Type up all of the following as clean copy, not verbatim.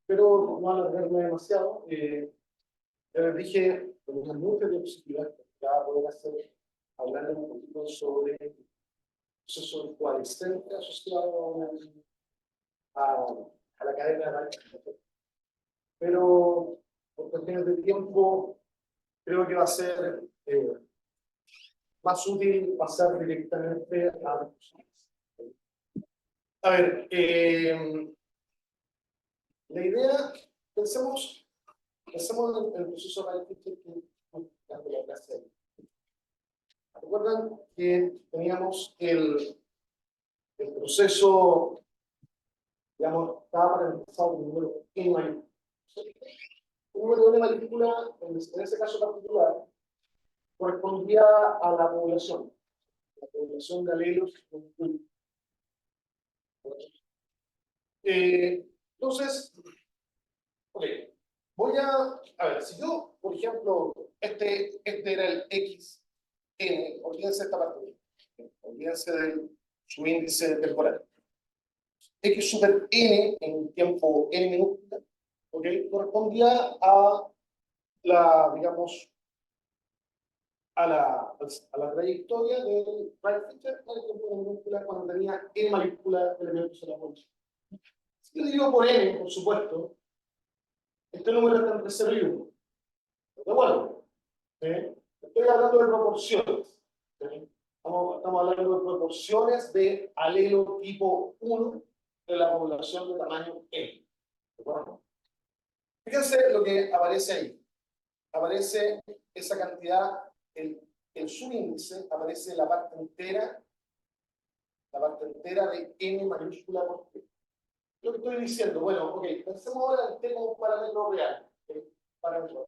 pero no alargarme demasiado. Ya les dije, tenemos muchas diapositivas que va a poder hacer, hablando un poquito sobre procesos coalescentes asociados a la cadena de raíz. Pero por cuestiones de tiempo, creo que va a ser más útil pasar directamente a... A ver, la idea, pensemos en el proceso de raíz que la clase. ¿Recuerdan que teníamos el proceso, digamos, estaba parametrizado con un número n mayúscula? Un número n mayúscula, en ese caso particular, correspondía a la población de alelos. Entonces, ok, voy a ver, si yo, por ejemplo, este era el x n, olvídense esta parte, olvídense de su índice temporal. X super n en tiempo n minúscula, okay, correspondía a la, digamos, a la trayectoria del right feature en tiempo n minúscula cuando tenía n mayúscula elementos en la función. Si yo divido por n, por supuesto, este número está entre 0 y 1. ¿De acuerdo? Estoy hablando de proporciones. Estamos hablando de proporciones de alelo tipo 1 de la población de tamaño n. ¿De acuerdo? Fíjense lo que aparece ahí. Aparece esa cantidad, el subíndice, aparece la parte entera de n mayúscula por t. Lo que estoy diciendo, bueno, ok, pensemos ahora en t como un parámetro real. Parámetro.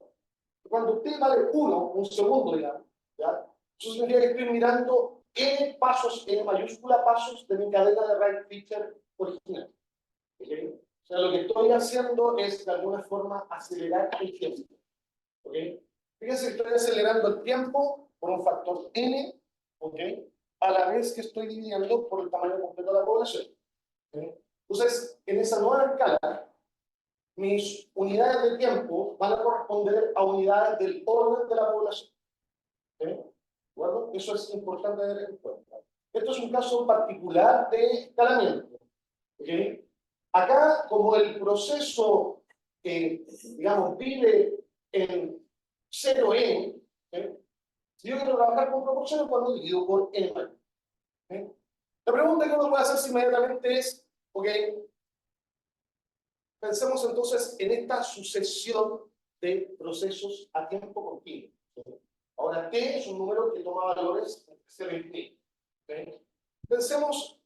Cuando t vale 1, un segundo, digamos, ¿ya? Eso significa que estoy mirando n pasos, n mayúscula pasos de mi cadena de right feature original. ¿Okay? O sea, lo que estoy haciendo es, de alguna forma, acelerar el tiempo. ¿Okay? Fíjense que estoy acelerando el tiempo por un factor n, ¿okay? A la vez que estoy dividiendo por el tamaño completo de la población. ¿Okay? Entonces, en esa nueva escala, mis unidades de tiempo van a corresponder a unidades del orden de la población. ¿Okay? Bueno, eso es importante tener en cuenta. Esto es un caso particular de escalamiento. ¿Okay? Acá, como el proceso, digamos, vive en 0n, ¿okay? Si yo quiero trabajar con proporciones, cuando divido por n mayor. ¿Okay? La pregunta que uno puede hacerse inmediatamente es, ok, pensemos entonces en esta sucesión de procesos a tiempo continuo. ¿Okay? Ahora, t es un número que toma valores entre 0 y t. ¿Okay? Pensemos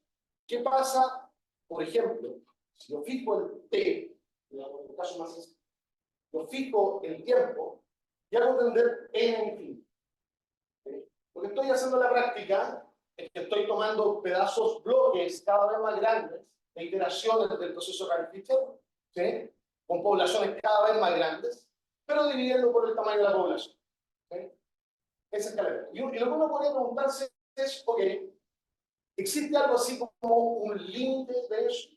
qué pasa, por ejemplo, si yo fijo el t, digamos, en el caso más sencillo, yo fijo el tiempo y hago tender n infinito. ¿Okay? Lo que estoy haciendo en la práctica es que estoy tomando pedazos, bloques cada vez más grandes de iteraciones del proceso de feature, ¿sí? Con poblaciones cada vez más grandes, pero dividiendo por el tamaño de la población. ¿Sí? Esa escalera. Y lo que uno podría preguntarse es, ok, ¿existe algo así como un límite de eso?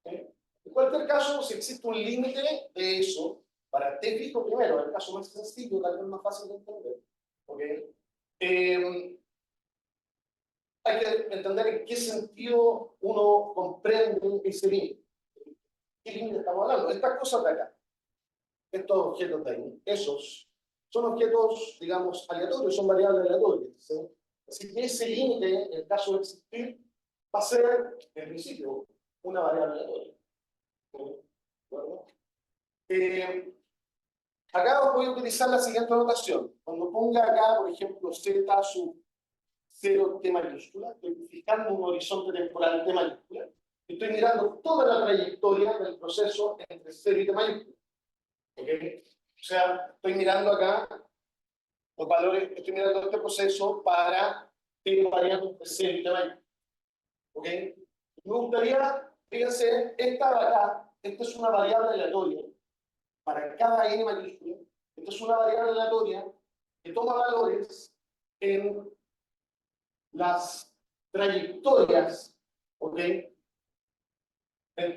¿Sí? En cualquier caso, si existe un límite de eso, para t fijo primero, el caso más sencillo, tal vez más fácil de entender, ¿ok? Hay que entender en qué sentido uno comprende ese límite. ¿Qué límite estamos hablando? Estas cosas de acá, estos objetos de ahí, esos son objetos, digamos, aleatorios, son variables aleatorias. ¿Sí? Así que ese límite, en el caso de existir, va a ser, en principio, una variable aleatoria. ¿Bueno? Acá voy a utilizar la siguiente notación. Cuando ponga acá, por ejemplo, z sub 0 t mayúscula, estoy fijando un horizonte temporal t mayúscula, estoy mirando toda la trayectoria del proceso entre 0 y t mayúscula. ¿Okay? O sea, estoy mirando acá los valores, estoy mirando este proceso para t variando entre 0 y t mayúscula. ¿Okay? Me gustaría, fíjense, esta de acá, esta es una variable aleatoria para cada n mayúscula. Esta es una variable aleatoria que toma valores en las trayectorias, ¿ok? De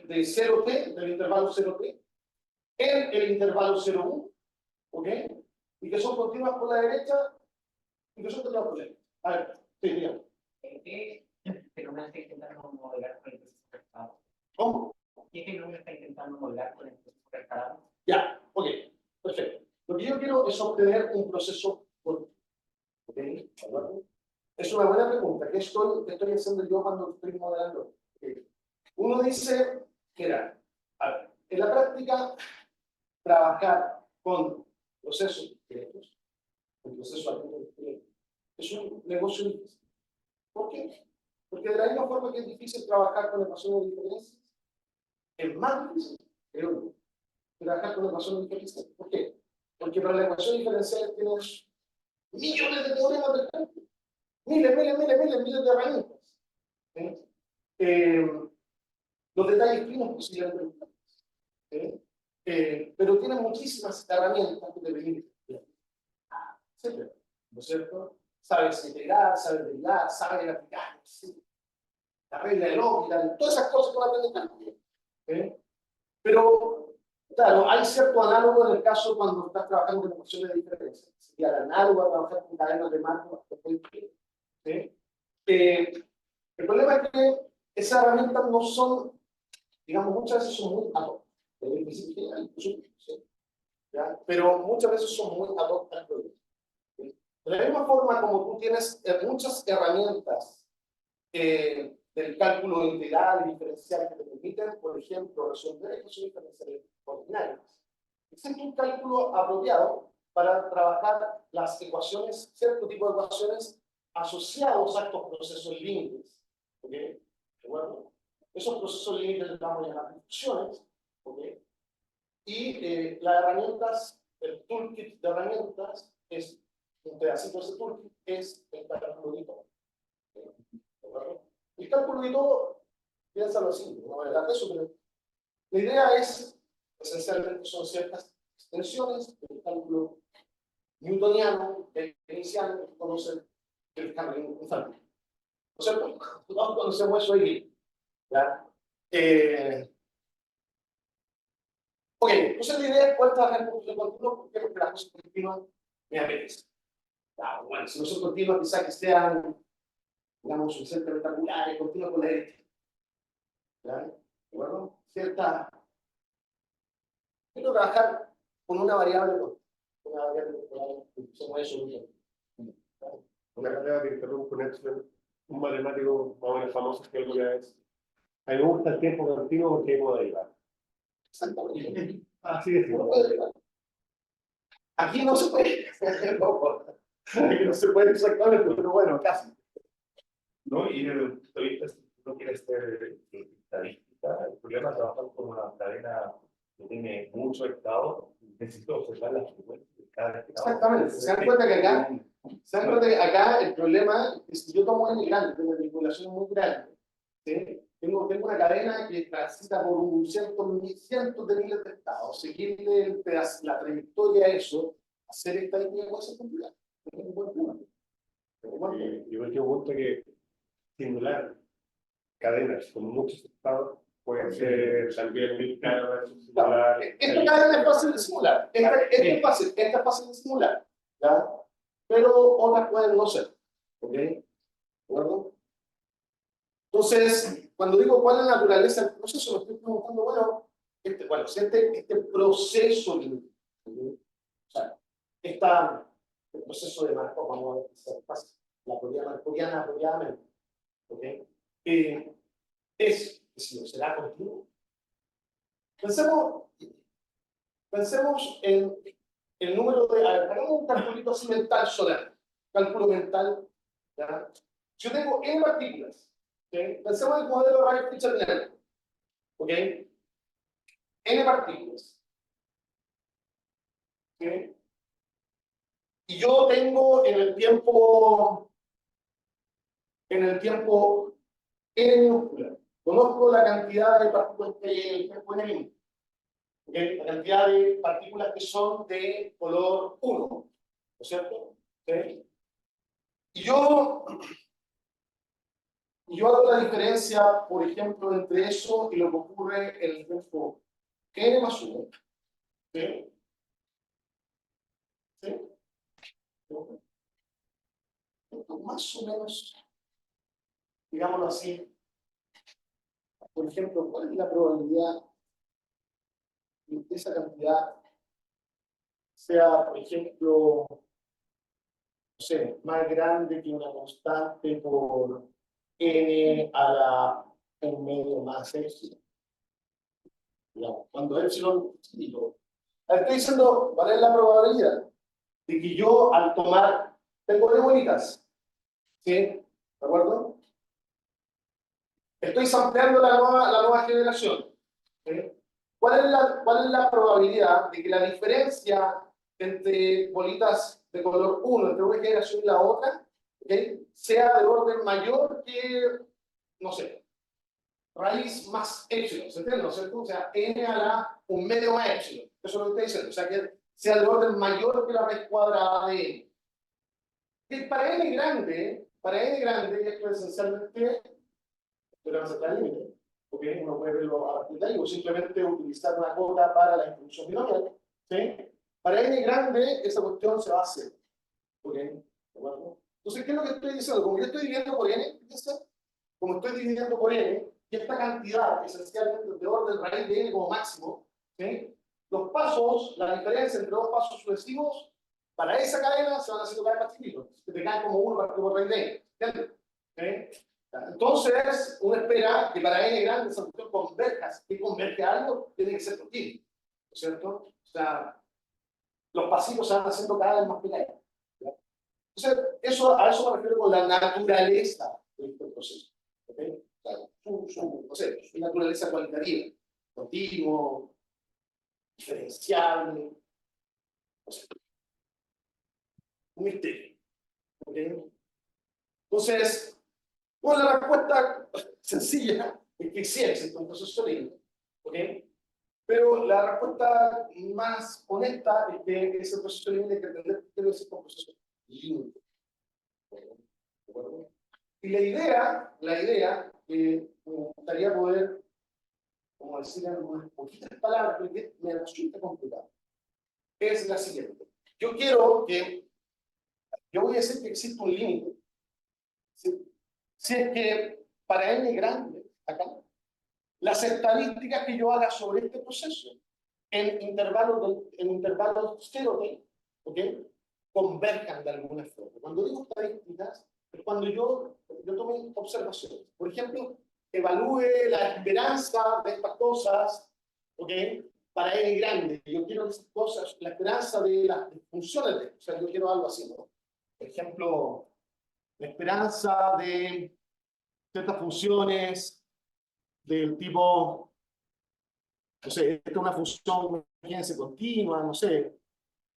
0t, del intervalo 0t, en el intervalo 0,1, ¿ok? Y que son continuas por la derecha y que son continuas por la derecha. A ver, sí, dígame. ¿Qué fenómeno está intentando modelar con el proceso recalado? ¿Cómo? ¿Qué fenómeno está intentando modelar con el proceso recalado? Ya, ok, perfecto. Lo que yo quiero es obtener un proceso continuo. ¿Ok? ¿De acuerdo? Es una buena pregunta. ¿Qué estoy haciendo yo cuando estoy modelando? Okay. Uno dice, mira, a ver, en la práctica, trabajar con procesos discretos, con procesos discretos, es un negocio difícil. ¿Por qué? Porque de la misma forma que es difícil trabajar con ecuaciones de diferencias, es más difícil, creo yo, trabajar con ecuaciones diferenciales. ¿Por qué? Porque para la ecuación diferencial tienes millones de teoremas del cálculo, miles de herramientas. ¿Sí? Los detalles finos posiblemente no. ¿Sí? Pero tiene muchísimas herramientas que te permiten, etcétera, ¿no es cierto? Sabes integrar, sabes derivar, sabes aplicar, ¿sí? La regla de lógica, todas esas cosas que uno aprende también. ¿Sí? Pero, claro, hay cierto análogo en el caso cuando estás trabajando con ecuaciones de diferencia. Sería el análogo a trabajar con cadenas de marco. ¿Sí? El problema es que esas herramientas no son, digamos, muchas veces son muy ad hoc. ¿Sí? Pero muchas veces son muy ad hoc al problema. ¿Sí? De la misma forma como tú tienes muchas herramientas del cálculo integral y diferencial que te permiten, por ejemplo, resolver ecuaciones diferenciales ordinarias. Existe un cálculo apropiado para trabajar las ecuaciones, cierto tipo de ecuaciones asociados a estos procesos límites. ¿Ok? ¿De acuerdo? Esos procesos límites los vamos a llamar funciones. ¿Ok? Y las herramientas, el toolkit de herramientas es un pedacito de ese toolkit, es el cálculo de todo. ¿De acuerdo? El cálculo de todo, piénsalo así, no voy a hablar de eso, pero la idea es, esencialmente, son ciertas extensiones del cálculo newtoniano, inicial, que conocen el cálculo infantil. ¿No es cierto? Todos conocemos eso ahí. ¿Ya? Ok, entonces la idea es poder trabajar con procesos continuos. ¿Por qué? Porque las cosas continuas me apetecen. Bueno, si no son continuas, quizás que sean, digamos, suficientemente rectangulares, continuas con la derecha. ¿Ya? Bueno, cierta. Quiero trabajar con una variable temporal, se mueve sobre una carrera que interrumpe un matemático más o menos famoso que alguna vez. A mí me gusta el tiempo continuo porque puedo derivar. exactamente. Así es. Aquí no se puede. Aquí no se puede exactamente, pero bueno, casi. ¿No? Y desde el punto de vista, si no quieres ser estadística, el problema es trabajar con una cadena que tiene mucho estado, necesito observar las frecuencias de cada estado. Exactamente. Se dan cuenta que acá el problema es que yo tomo n grande, tengo una vinculación muy grande. ¿Sí? Tengo una cadena que transita por cientos de miles de estados. Seguirle la trayectoria a eso, hacer estadística puede ser complicado. Es un buen punto. Y último punto que simular cadenas con muchos estados puede ser también muy caro simular. Esta cadena es fácil de simular. Esta es fácil de simular. ¿Ya? Pero otras pueden no ser. ¿Ok? ¿De acuerdo? Entonces, cuando digo cuál es la naturaleza del proceso, me estoy preguntando, bueno, si este proceso, ¿okay? O sea, el proceso de Markov, vamos a ver si se pasa, la teoría markoviana apropiadamente, ¿ok? ¿Será continuo? Pensemos en el número de, a ver, hagamos un calculito así mental solar, cálculo mental, ¿ya? Si yo tengo n partículas, ¿okay? Pensemos en el modelo de Rayleigh-Fisher-Dinámico, ¿ok? N partículas, ¿okay? Y yo tengo en el tiempo n minúscula, conozco la cantidad de partículas que hay en el tiempo n minúscula, ¿okay? La cantidad de partículas que son de color 1, ¿no es cierto? ¿Okay? Y yo hago la diferencia, por ejemplo, entre eso y lo que ocurre en el tiempo n más 1. ¿Sí? ¿Sí? Más o menos, digámoslo así, por ejemplo, ¿cuál es la probabilidad de que esa cantidad sea, por ejemplo, no sé, más grande que una constante por n a la en medio más epsilon? Digamos, cuando epsilon, digo, estoy diciendo, ¿cuál es la probabilidad de que yo al tomar, tengo de bolitas, ¿sí? ¿De acuerdo? Estoy sampleando la nueva generación. ¿Sí? ¿Cuál es la probabilidad de que la diferencia entre bolitas de color 1 entre una generación y la otra, ¿okay?, sea de orden mayor que, no sé, raíz más epsilon? ¿Se entiende? ¿No es cierto? O sea, n a la un medio más epsilon. Eso es lo que estoy diciendo. O sea, que sea de orden mayor que la raíz cuadrada de n. Que para n grande, esto es esencialmente pero no está el límite, porque uno puede verlo a partir de ahí, o simplemente utilizar una cota para la introducción binomial, ¿sí? Para n grande, esa cuestión se va a hacer, ¿ok? ¿De acuerdo? Entonces, ¿qué es lo que estoy diciendo? Como yo estoy dividiendo por n, fíjense, como estoy dividiendo por n, y esta cantidad, esencialmente de orden raíz de n como máximo, ¿sí? Los pasos, la diferencia entre dos pasos sucesivos, para esa cadena se van haciendo cada vez más chiquitos, que te caen como uno partido por raíz de n, ¿entiendes? ¿Sí? Entonces, uno espera que para n grande esa función converja. Si converge a algo, tiene que ser continuo, ¿no es cierto? O sea, los pasivos se van haciendo cada vez más pequeños. Entonces, a eso me refiero con la naturaleza de este proceso. ¿Okay? O sea, no sé, su naturaleza cualitativa, continuo, diferenciable, o sea, un misterio. ¿Okay? Entonces, bueno, la respuesta sencilla es que sí existe un proceso libre, ¿ok? Pero la respuesta más honesta es que ese proceso libre hay que entender que debe ser un proceso libre. ¿De acuerdo? Y la idea que me gustaría poder, como decir en unas poquitas palabras, porque me resulta complicado, es la siguiente. Yo voy a decir que existe un límite, si es que para n grande, acá, las estadísticas que yo haga sobre este proceso en intervalos 0 ¿ok?, converjan de alguna forma. Cuando digo estadísticas, es cuando yo tome observaciones. Por ejemplo, evalúe la esperanza de estas cosas, ¿ok?, para n grande. Yo quiero esas cosas, la esperanza de las funciones de, o sea, yo quiero algo así, ¿no? Por ejemplo, la esperanza de ciertas funciones del tipo, no sé, esta es una función, fíjense, continua, no sé,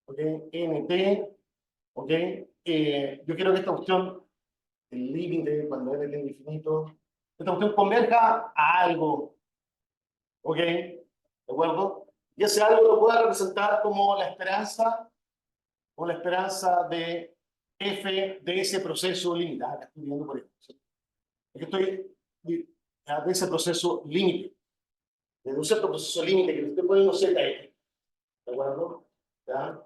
¿ok? NT, ¿ok? Yo quiero que esta cuestión, el límite, cuando n tiende infinito, esta cuestión converja a algo, ¿ok? ¿De acuerdo? Y ese algo lo pueda representar como la esperanza, o la esperanza de f de ese proceso límite. Acá estoy viendo por esto. ¿Sí? Aquí estoy de ese proceso límite. De un cierto proceso límite que le estoy poniendo Z ¿de acuerdo? ¿Ya?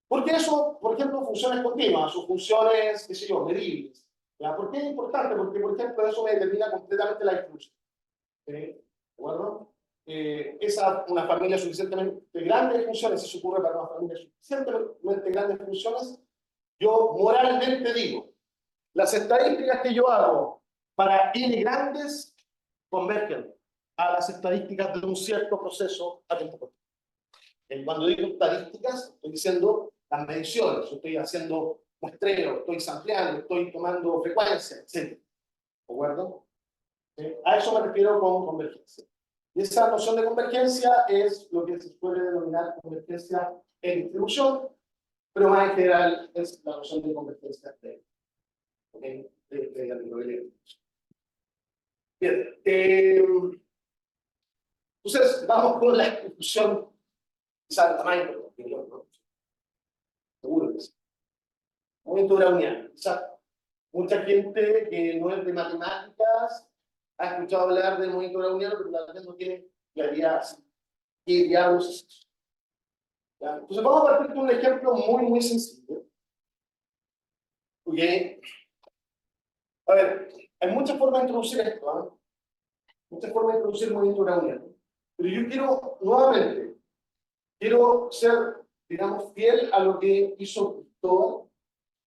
Porque eso, por ejemplo, funciones continuas o funciones, qué sé yo, medibles. ¿Ya? ¿Por qué es importante? Porque, por ejemplo, eso me determina completamente la distribución. ¿De acuerdo? Esa, una familia suficientemente grande de funciones, si se ocurre para una familia suficientemente grande de funciones, yo moralmente digo, las estadísticas que yo hago para n grandes convergen a las estadísticas de un cierto proceso a tiempo corto. Cuando digo estadísticas, estoy diciendo las mediciones, estoy haciendo muestreo, estoy sampleando, estoy tomando frecuencia, etc. ¿De acuerdo? A eso me refiero con convergencia. Y esa noción de convergencia es lo que se suele denominar convergencia en distribución, pero más en general es la noción de convergencia de la probabilidad. Bien, entonces vamos con la discusión, quizás la más importante, ¿no? Seguro que sí. Movimiento browniano. Quizás mucha gente que no es de matemáticas ha escuchado hablar del movimiento browniano, pero la verdad no tiene claridad ¿qué diablos es eso? ¿Ya? Entonces vamos a partir de un ejemplo muy sencillo. Porque, a ver, hay muchas formas de introducir esto, ¿eh? Muchas formas de introducir el movimiento browniano. Pero yo quiero, nuevamente, quiero ser, digamos, fiel a lo que hizo Cristóbal,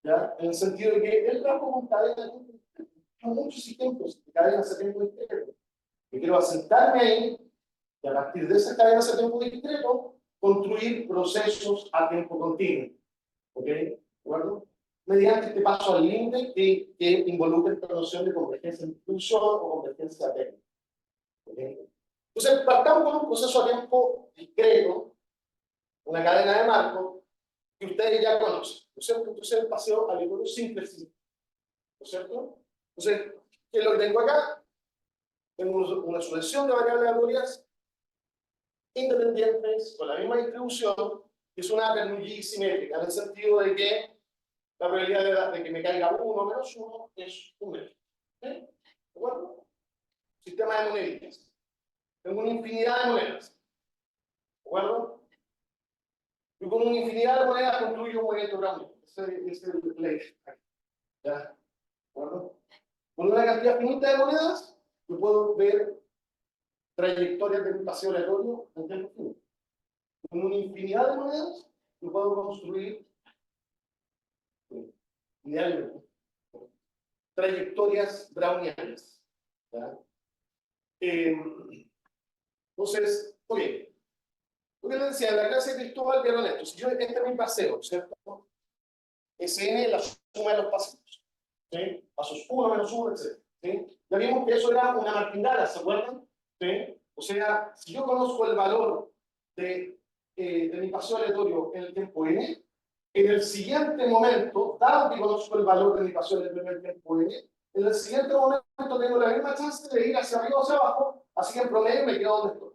¿ya? En el sentido de que él trajo con cadena, muchos ejemplos de cadenas a tiempo discreto. Yo quiero asentarme ahí y a partir de esas cadenas a tiempo discreto, construir procesos a tiempo continuo. ¿Ok? ¿De acuerdo? Mediante este paso al límite que involucra esta noción de convergencia de inclusión o convergencia técnica. ¿Okay? Entonces, partamos con un proceso a tiempo discreto, una cadena de marcos que ustedes ya conocen, ¿no es cierto? Entonces, el paseo aleatorio simple, ¿no es cierto? Entonces, ¿qué es lo que tengo acá? Tengo una sucesión de variables aleatorias independientes con la misma distribución, que es una Bernoulli simétrica, en el sentido de que la probabilidad de que me caiga 1 menos 1 es 1 menos. ¿Sí? ¿De acuerdo? Sistema de moneditas. Tengo una infinidad de monedas. ¿De acuerdo? Y con una infinidad de monedas construyo un movimiento Brownian. Ese es el play. ¿Ya? ¿De acuerdo? Con una cantidad finita de monedas, yo puedo ver trayectorias de mi paseo aleatorio en tiempo finito. Con una infinidad de monedas, yo puedo construir idealmente trayectorias brownianas. ¿Ya? Entonces, ok. Lo que les decía, en la clase de Cristóbal vieron esto. Si yo, este es mi paseo, ¿cierto? Sn es la suma de los pasos. ¿Sí? Pasos 1 menos 1, etc. ¿Sí? Ya vimos que eso era una martingala, ¿se acuerdan? ¿Sí? O sea, si yo conozco el valor de mi paseo aleatorio en el tiempo n, en el siguiente momento, dado que conozco el valor de mi paseo aleatorio en el tiempo n, en el siguiente momento tengo la misma chance de ir hacia arriba o hacia abajo, así que en promedio me quedo donde estoy.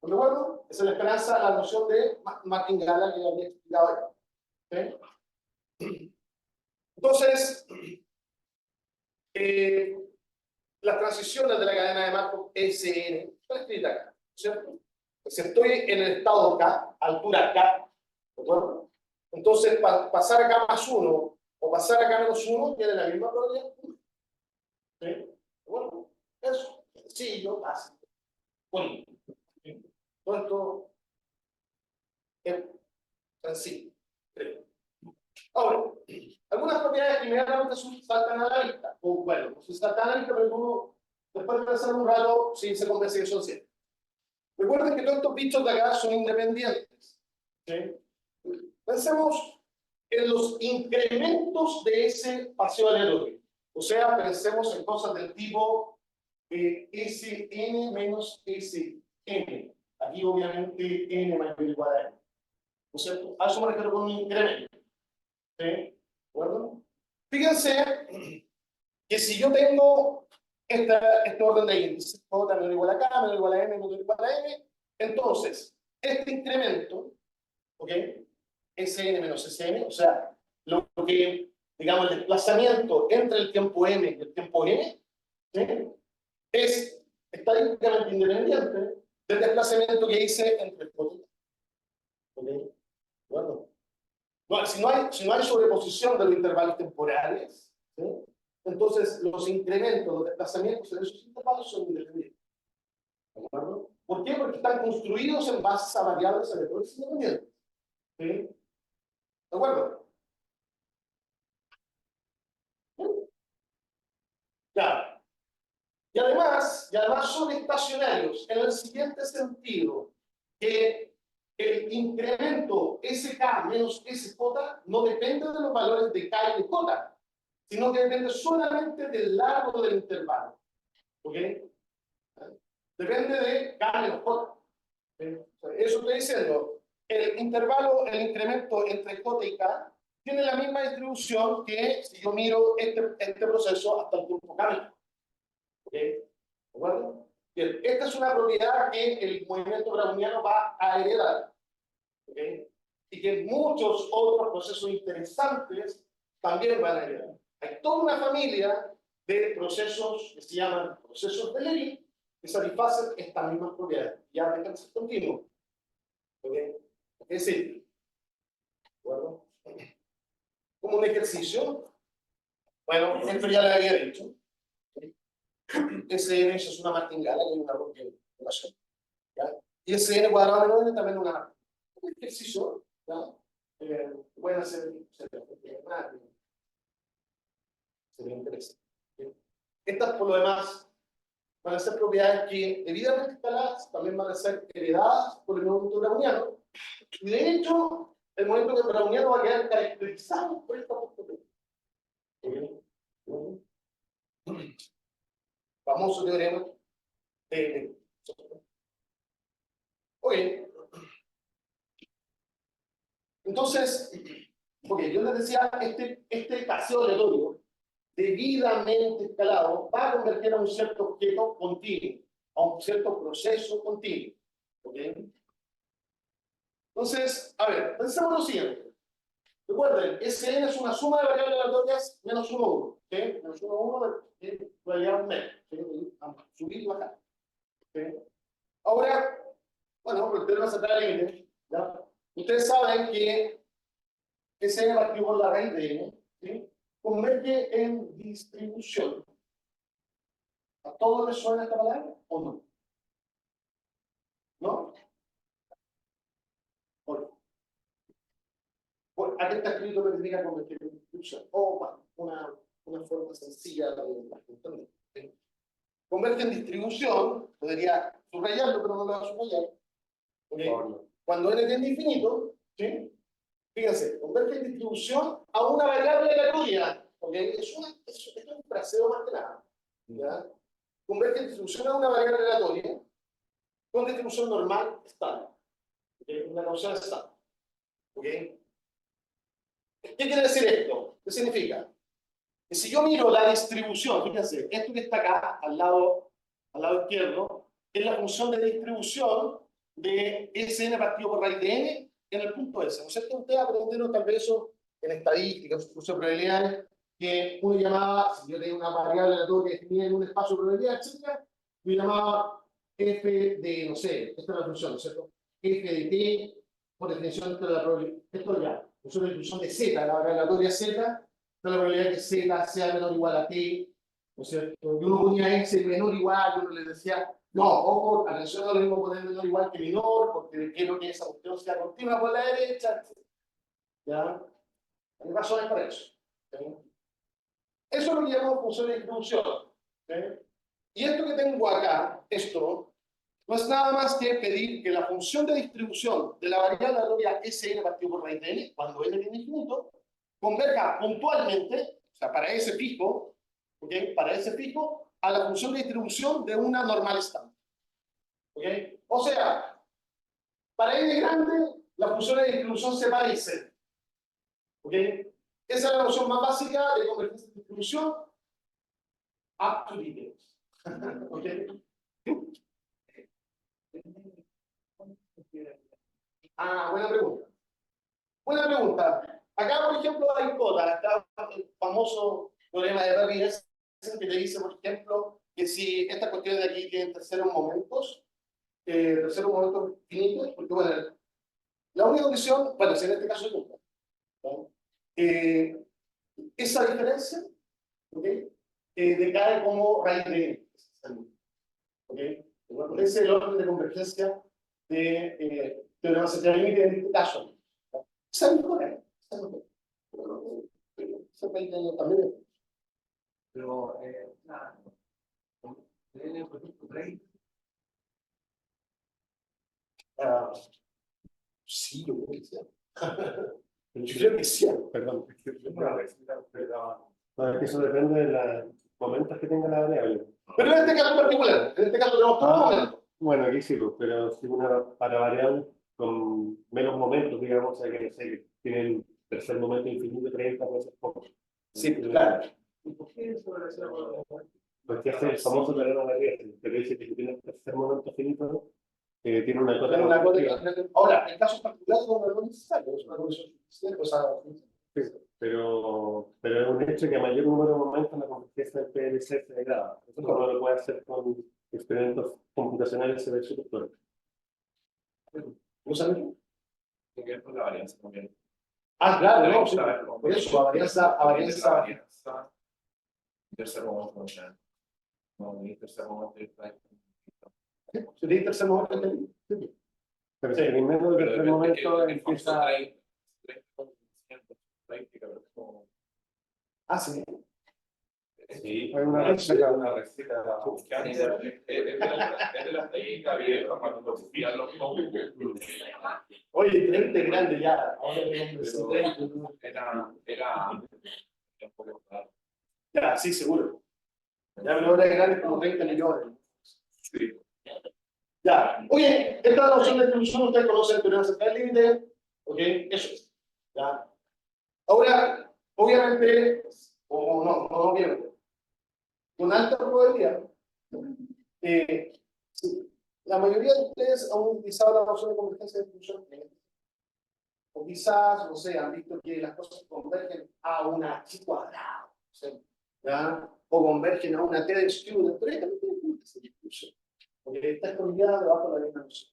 ¿De acuerdo? Esa es la esperanza, la noción de martingala que había explicado ahí. ¿Sí? Entonces, las transiciones de la cadena de marcos SN están escritas acá, ¿cierto? Si estoy en el estado K, altura K, ¿de acuerdo? Entonces, pasar acá más 1 o pasar acá menos 1 tiene la misma probabilidad. ¿Sí? ¿De acuerdo? Eso, sencillo, básico, bonito. ¿Sí? Todo esto es sencillo, creo. Ahora, algunas propiedades que inmediatamente saltan a la vista, o bueno, no se saltan a la vista, pero uno, después de pensar un rato, sí se convence que son ciertos. Recuerden que todos estos bichos de acá son independientes. ¿Sí? Pensemos en los incrementos de ese paseo aleatorio. O sea, pensemos en cosas del tipo Sn menos Sn. Aquí, obviamente, n mayor o igual a n. ¿No es cierto? A eso me refiero con un incremento. ¿Sí? ¿De acuerdo? Fíjense que si yo tengo este orden de índices, J menor o igual a K, menor o igual a M, menor o igual a M, entonces, este incremento, ¿ok? Sn menos Sn, o sea, lo que, digamos, el desplazamiento entre el tiempo M y el tiempo N, ¿sí? Es estadísticamente independiente del desplazamiento que hice entre el J y K. ¿Ok? Bueno. No, si no hay sobreposición de los intervalos temporales, ¿sí? Entonces los incrementos, los desplazamientos en esos intervalos son independientes. ¿De acuerdo? ¿Por qué? Porque están construidos en base a variables aleatorias independientes. ¿Sí? ¿De acuerdo? ¿Sí? Claro. Y además son estacionarios en el siguiente sentido, que el incremento SK menos SJ no depende de los valores de K y de J, sino que depende solamente del largo del intervalo. ¿Ok? Depende de K menos J. Eso estoy diciendo. El intervalo, el incremento entre J y K, tiene la misma distribución que si yo miro este proceso hasta el tiempo K menos. ¿Ok? ¿De acuerdo? Bien, esta es una propiedad que el movimiento browniano va a heredar. ¿Ok? Y que muchos otros procesos interesantes también van a heredar. Hay toda una familia de procesos que se llaman procesos de Levy que satisfacen estas mismas propiedades. Ya déjenme ser continuo. ¿Ok? Es decir, ¿de acuerdo? Como un ejercicio, bueno, esto ya lo había dicho. SN es una martingala, que hay una relación. ¿Ya? Y SN cuadrado menos N también es una martingala. Un ejercicio, ¿ya? Pueden hacer, sería interesante. Estas, por lo demás, van a ser propiedades que, debidamente instaladas, también van a ser heredadas por el movimiento browniano. Y de hecho, el movimiento browniano va a quedar caracterizado por esta postura. Famoso teorema de. Oye, entonces, yo les decía, este paseo aleatorio debidamente escalado va a convertir a un cierto objeto continuo, a un cierto proceso continuo. ¿Ok? Entonces, a ver, pensemos lo siguiente. Recuerden, Sn es una suma de variables aleatorias menos 1, 1. ¿Okay? Menos 1, 1 de variables menos. ¿Okay? Subir y bajar. ¿Okay? Ahora, bueno, por el teorema central de límite, ¿ya? Ustedes saben que Sn partido por la raíz de n, ¿sí? Converge en distribución. ¿A todos les suena esta palabra o no? ¿No? Bueno, aquí está escrito que significa convertir en distribución. O una forma sencilla de entender. ¿Sí? Converge en distribución, podría subrayarlo, pero no lo voy a subrayar. ¿Okay? Cuando n tiende a infinito, ¿sí? Fíjense, converge en distribución a una variable aleatoria. ¿Okay? Es un fraseo más que nada. ¿Ya? Converge en distribución a una variable aleatoria con distribución normal estándar. ¿Okay? Una noción estándar. ¿Okay? ¿Qué quiere decir esto? ¿Qué significa? Que si yo miro la distribución, fíjense, esto que está acá, al lado izquierdo, es la función de distribución de Sn partido por raíz de n en el punto S. ¿No es cierto? Ustedes aprendieron tal vez eso en estadística, en curso de probabilidades, que uno llamaba, si yo tenía una variable aleatoria definida en un espacio de probabilidad, etc., yo llamaba f de, no sé, esta es la función, ¿no es cierto? F de t, por definición, esto de la probabilidad, esto ya, función de distribución de z, la variable aleatoria z, la probabilidad que z sea menor o igual a t, ¿no es cierto? Y uno ponía x menor o igual, y uno le decía, no, ojo, atención, no lo mismo poner menor o igual que menor, porque quiero que esa cuestión sea continua por la derecha, etc. ¿Ya? Hay razones para eso. ¿Sí? Eso es lo que llamamos función de distribución. ¿Sí? Y esto que tengo acá, esto, no es nada más que pedir que la función de distribución de la variable aleatoria Sn partido por raíz de n, cuando n tiene infinito, converja puntualmente, o sea, para ese fijo, ¿okay? Para ese fijo, a la función de distribución de una normal estándar. ¿Okay? O sea, para n grande, la función de distribución se parece. ¿Okay? Esa es la noción más básica de convergencia de distribución. Up to details. ¿Okay? Ah, buena pregunta. Buena pregunta. Acá, por ejemplo, hay cotas. Está el famoso problema de Berry que te dice, por ejemplo, que si estas cuestiones de aquí tienen terceros momentos finitos, porque bueno, la única condición, bueno, si en este caso es nunca, ¿no? Esa diferencia, ¿okay? Decae como raíz de n. ¿Okay? Bueno, ese es el orden de convergencia de teorema central límite en este caso. Esa es mejor, esa también. Pero, por ejemplo, Drake, Sí, yo creo que sí. Yo creo que sí, perdón. No, es que eso depende de los momentos que tenga la variable. Pero en este caso en particular, en este caso tenemos todos los momentos. Bueno, aquí sí, pues, pero si una para variables con menos momentos, digamos, hay que, no sé, que tienen tercer momento infinito, 30, puede ser poco. Sí, claro. ¿y por qué eso relaciona con Porque es el famoso teorema de la Riestra, que dice que si tiene el tercer momento finito, tiene una cota. Pero una cosa ahora, en casos particulares no es necesario, es una condición suficiente, o sea, Sí, pero es un hecho que a mayor número de momentos la convergencia del PLC se degrada. Eso no lo puede hacer con experimentos computacionales sobre superstructuras. ¿No sabes? Tiene que ver con la varianza también. Ah, claro, no, sí. Saber cómo- Por eso, a varianza. La varianza. Tercer momento, ya. No, mi tercer momento está. ¿Se te tercer momento? Pero Sí. primero el tercer momento empieza. Ah, sí. Sí, Hay una receta. una receta que antes es de la técnica vieja cuando hacían los combos. Oye, 30 grande ya. Ahora Pero 30. era un poco raro. Ya, sí, seguro. Ya, pero ahora es grande como 30 millones. Sí. Ya. Oye, esta noción de distribución usted conoce el teorema central límite. Ok, eso es. Ya. Ahora, obviamente, o no, obviamente, con alta probabilidad, sí, la mayoría de ustedes han utilizado la noción de convergencia de distribución. O quizás, no sé, han visto que las cosas convergen a una h cuadrada, ¿sí? ¿Ya? O convergen a una t de exclusión, pero esta no tiene convergencia de distribución, porque está escondida debajo de la misma noción.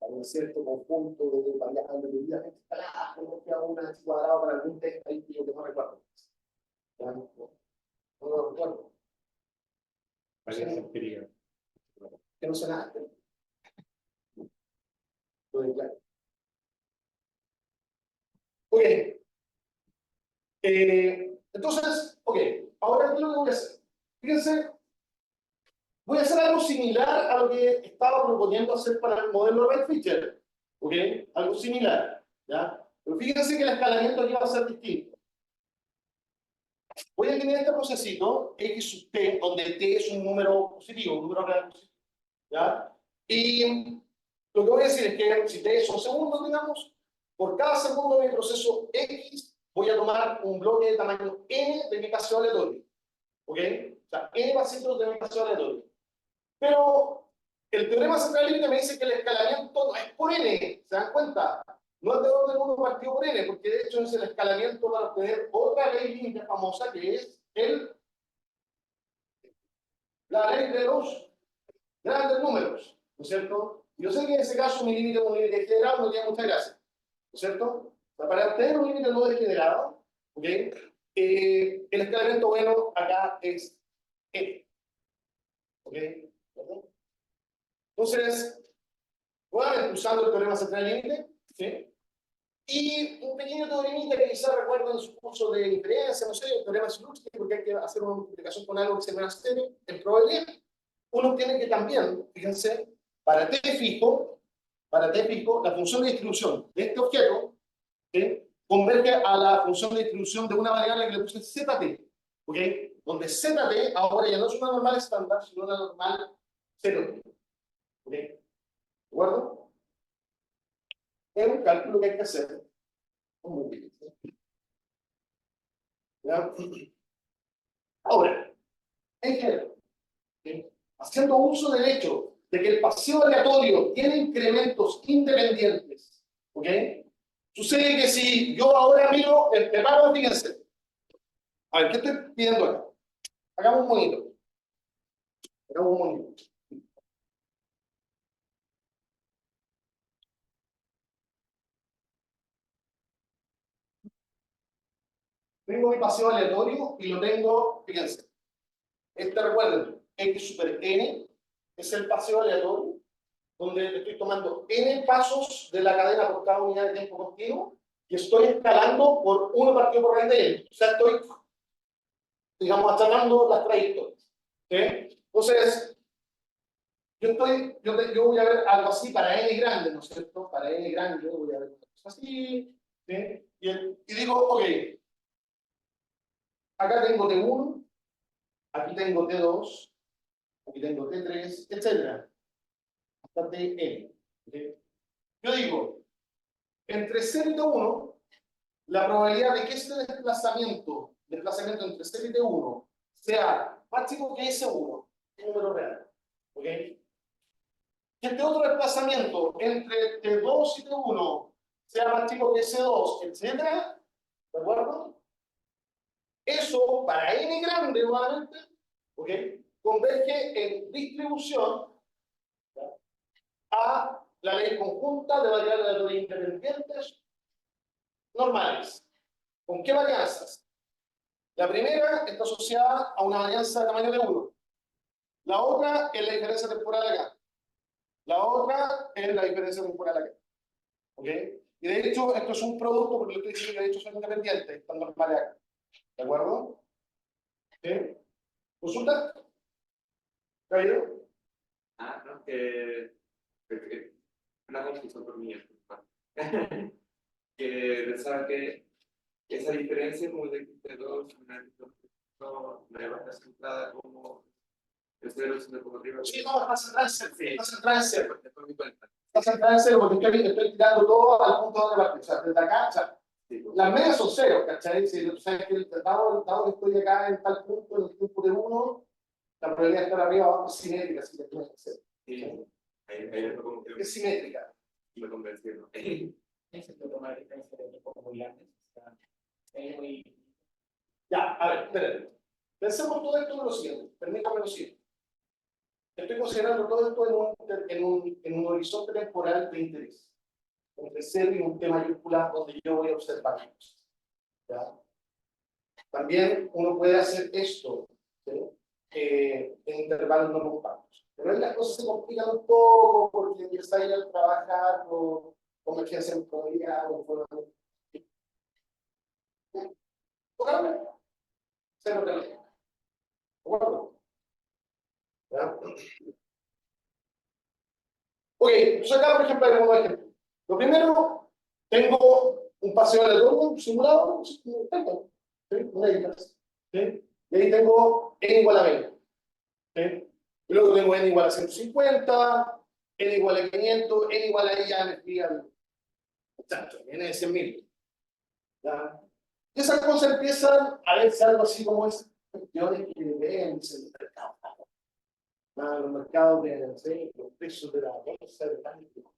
Hay un cierto conjunto de variables debidamente escaladas, como que a una h cuadrada para algún test estadístico que no recuerdo. ¿Ya? No lo recuerdo. Varianza empírica. Que no sé nada. Lo de claro. Ok. Entonces, ok. Ahora, ¿qué es lo que voy a hacer? Fíjense, voy a hacer algo similar a lo que estaba proponiendo hacer para el modelo de Red-Fisher. ¿Ok? Algo similar. ¿Ya? Pero fíjense que el escalamiento aquí va a ser distinto. Voy a tener este procesito, x sub t, donde t es un número positivo, un número real positivo. ¿Ya? Y lo que voy a decir es que si t son segundos, digamos, por cada segundo de mi proceso x, voy a tomar un bloque de tamaño n de mi paseo aleatorio. ¿Ok? O sea, n pasitos de mi paseo aleatorio. Pero el teorema central límite me dice que el escalamiento no es por n, ¿se dan cuenta? No es de orden 1 partido por n, porque de hecho es el escalamiento para obtener otra ley límite famosa que es la ley de los grandes números, ¿no es cierto? Yo sé que en ese caso mi límite es un límite generado, no tiene mucha gracia, ¿no es cierto? O sea, para obtener un límite no degenerado, ¿ok? El escalamiento bueno acá es n, ¿ok? Entonces, nuevamente usando el teorema central límite, ¿sí? Y un pequeño teoremita que quizás recuerden en su curso de inferencia, no sé, el teorema Zylowski, porque hay que hacer una multiplicación con algo que se llama serie en probabilidad. Uno tiene que también, fíjense, para t fijo, la función de distribución de este objeto, ¿sí?, converge a la función de distribución de una variable que le puse zt, ¿ok? Donde zt ahora ya no es una normal estándar, sino una normal cero. ¿Ok? ¿De acuerdo? Es un cálculo que hay que hacer con múltiples. ¿Ya? Ahora, en general, ¿sí?, haciendo uso del hecho de que el paseo aleatorio tiene incrementos independientes, ¿ok? Sucede que si yo ahora miro el preparo, fíjense. A ver, ¿qué estoy pidiendo acá? Hagamos un monito. Hagamos un monito. Tengo mi paseo aleatorio y lo tengo, fíjense. Recuerden, x super n es el paseo aleatorio, donde estoy tomando n pasos de la cadena por cada unidad de tiempo continuo y estoy escalando por 1 partido por raíz de n. O sea, estoy, digamos, achacando las trayectorias. ¿Sí? Entonces, yo voy a ver algo así para n grande, ¿no es cierto? Para n grande yo voy a ver una cosa así. ¿Sí? Y digo, ok, acá tengo T1, aquí tengo T2, aquí tengo T3, etc. Hasta Tn. ¿Sí? Yo digo, entre 0 y T1, la probabilidad de que este desplazamiento entre 0 y T1 sea más chico que S1, es un número real. ¿Ok? Que este otro desplazamiento entre T2 y T1 sea más chico que S2, etc. ¿De acuerdo? Eso, para n grande nuevamente, ¿ok?, converge en distribución, ¿ya?, a la ley conjunta de variables aleatorias independientes normales. ¿Con qué varianzas? La primera está asociada a una varianza de tamaño de 1. La otra es la diferencia temporal acá. La otra es la diferencia temporal acá. ¿Ok? Y de hecho, esto es un producto, porque lo estoy diciendo que de hecho son independientes, están normales acá. ¿De acuerdo? ¿Sí? ¿Consulta? ¿Caballero? No, que una confusión por mí. Que pensaba que esa diferencia como de dos no va a estar centrada como el cero, sino como arriba. Sí, no, está centrada en cero. Sí. Está centrada en cero. Después mi cuenta. Está centrada en cero porque estoy tirando todo al punto donde parte. O sea, desde acá, o sea, Sí, pues. las medias son cero, ¿cachai? Si tú sabes que dado que estoy acá en tal punto, en el tiempo de 1, la probabilidad de estar arriba o abajo es simétrica, así que tiene que ser. Sí, ahí como que Es simétrica. me convencieron. Ese puede tomar diferencia de tiempo muy grandes. O sea, es muy. Ya, a ver, espérenme. Pensemos todo esto en lo siguiente. Permítame lo siguiente. Estoy considerando todo esto en un horizonte temporal de interés. Entre 0 y un T mayúscula donde yo voy a observar cosas. ¿Ya? También uno puede hacer esto, ¿sí? En intervalos no compactos. Pero ahí las cosas se complican un poco porque empieza a ir a trabajar con convergencia en probabilidad o con cero realidad. ¿De acuerdo? ¿Ya? Ok, entonces acá, por ejemplo, hay un ejemplo. Lo primero, tengo un paseo aleatorio simulado, ¿sí? Una diferencia. ¿Sí? Y ahí tengo n igual a 20. ¿Sí? Y luego tengo n igual a 150, n igual a 500, n igual a ya me fui al chacho, n de 100.000. ¿Ya? Y esas cosas empiezan a verse algo así como esas cuestiones que ven en el mercado. Los mercados de, ¿sí? Los precios de la bolsa de cambio.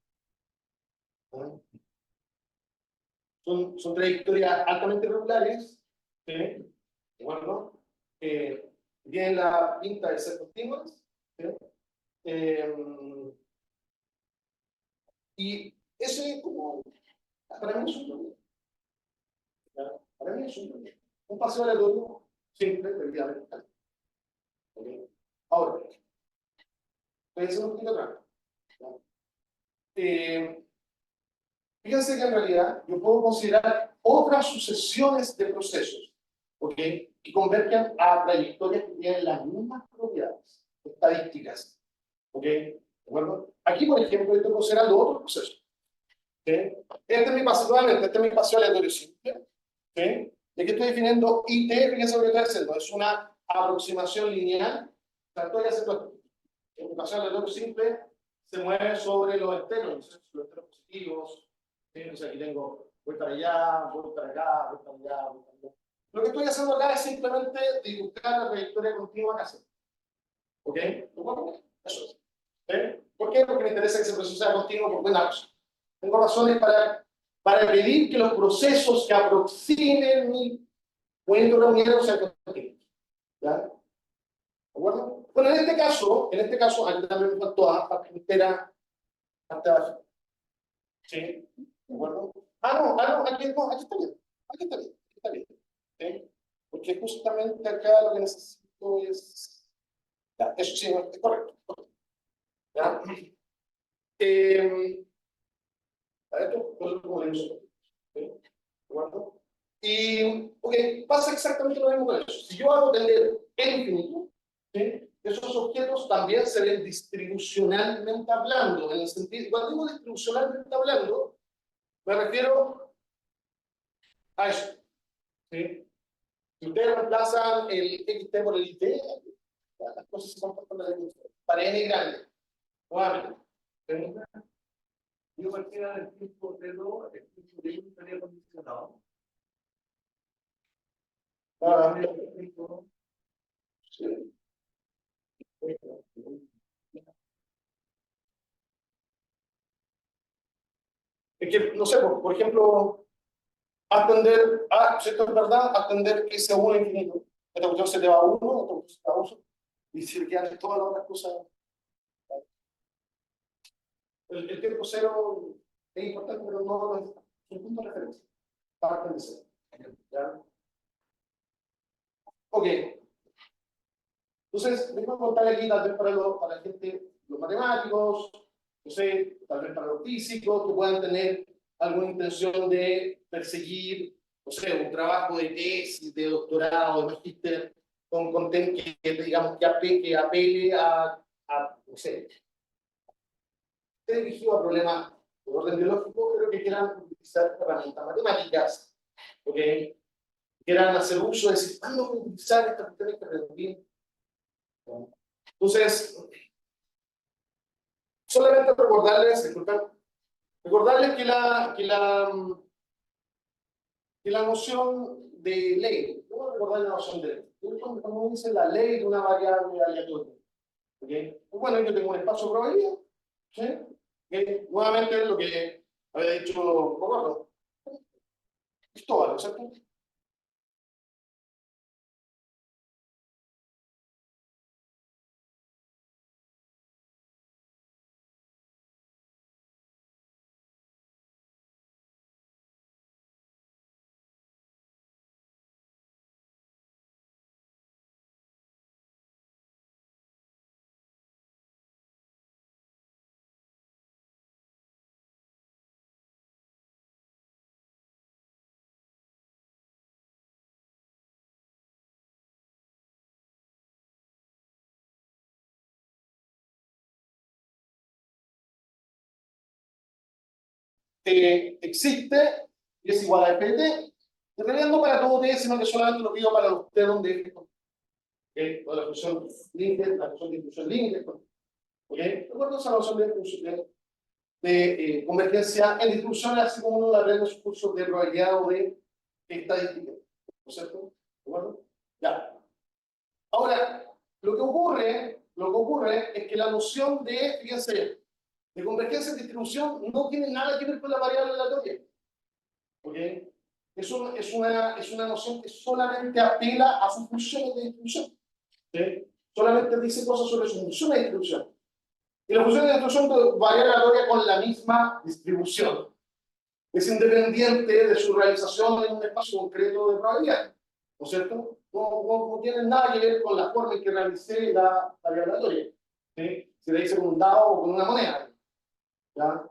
Son trayectorias altamente regulares, ¿sí? Bueno, tienen la pinta de ser continuas, ¿sí? Y eso es como, para mí es un problema. ¿Ya? Para mí es un problema. Un paseo aleatorio simple, previamente. ¿Okay? Ahora, voy a hacer un poquito atrás. Fíjense que en realidad yo puedo considerar otras sucesiones de procesos, ¿ok? Que convergen a trayectorias que tienen las mismas propiedades estadísticas, ¿ok? ¿De acuerdo? Aquí, por ejemplo, estoy considerando otro proceso, ¿ok? Este es mi paseo, nuevamente, este es mi paseo aleatorio simple, ¿ok? Y aquí estoy definiendo IT, fíjense lo que estoy haciendo, es una aproximación lineal, o sea, estoy haciendo esto. Mi paseo aleatorio simple se mueve sobre los externos, los externos positivos. ¿Sí? Entonces aquí tengo, voy para allá, voy para acá, voy para allá, voy para allá. Lo que estoy haciendo acá es simplemente dibujar la trayectoria continua que hace. ¿Ok? Eso es. ¿Sí? ¿Por qué? Porque me interesa que ese proceso sea continuo por buena razón. Tengo razones para pedir que los procesos que aproximen mi movimiento reunido sean continuos. ¿Ya? ¿De acuerdo? Bueno, en este caso, aquí también me faltó a parte entera, parte abajo. ¿Sí? ¿De acuerdo? No, aquí no, aquí está bien. Aquí está bien, aquí está bien. ¿Sí? Porque justamente acá lo que necesito es. Ya, eso sí, es correcto. ¿Ya? Esto es como le uso. ¿Sí? ¿De acuerdo? Y, ok, pasa exactamente lo mismo con eso. Si yo hago tender el infinito, ¿sí? Esos objetos también se ven distribucionalmente hablando. En el sentido, cuando digo distribucionalmente hablando, me refiero a eso. ¿Sí? Si ustedes reemplazan el XT por el IT, las cosas se comportan de la misma forma. Para N grande. Nuevamente. Yo cualquiera del tiempo de 2, el tiempo de 1 estaría condicionado. Sí. Es que, no sé, por ejemplo, atender, si esto es verdad, atender ese 1 infinito. Esta cuestión se te va a 1, esta cuestión se te va a 1, y si le quedan todas las otras cosas. El tiempo cero es importante, pero no es un punto de referencia. Parten de cero. ¿Ya? Ok. Entonces, déjame contar aquí tal vez para la gente, los matemáticos, no sé, tal vez para los físicos que puedan tener alguna intención de perseguir, no sé, un trabajo de tesis, de doctorado, de magíster, con contenido que digamos que apele no sé, esté dirigido a problemas de orden biológico, pero que quieran utilizar herramientas matemáticas, ¿ok? Quieran hacer uso de decir, ¿cuándo voy a utilizar estas cuestiones que aprendí? Entonces, solamente recordarles, disculpen, recordarles que la noción de ley, no voy a recordar la noción de ley, cuando uno dice la ley de una variable aleatoria, ¿ok? Pues bueno, yo tengo un espacio de probabilidad, ¿sí? ¿Okay? Nuevamente lo que había dicho Roberto, Cristóbal, ¿cierto? Existe y es igual a FT, en realidad no para todo T, sino que solamente lo pido para los T donde es la función Linked, la función de inclusión Linked, ¿ok? Recuerdo esa noción de convergencia en distribuciones, así como uno la aprende en sus cursos de probabilidad o de estadística, ¿no es cierto? ¿De acuerdo? Ya. Ahora, lo que ocurre es que la noción de, fíjense, de convergencia en distribución no tiene nada que ver con la variable aleatoria. ¿Ok? Es una noción que solamente apela a sus funciones de distribución. ¿Sí? Solamente dice cosas sobre sus funciones de distribución. Y las funciones de distribución variable aleatoria con la misma distribución. Es independiente de su realización en un espacio concreto de probabilidad. ¿No es cierto? No tiene nada que ver con la forma en que realicé la variable aleatoria. ¿Sí? Si le hice con un dado o con una moneda. ¿Ya?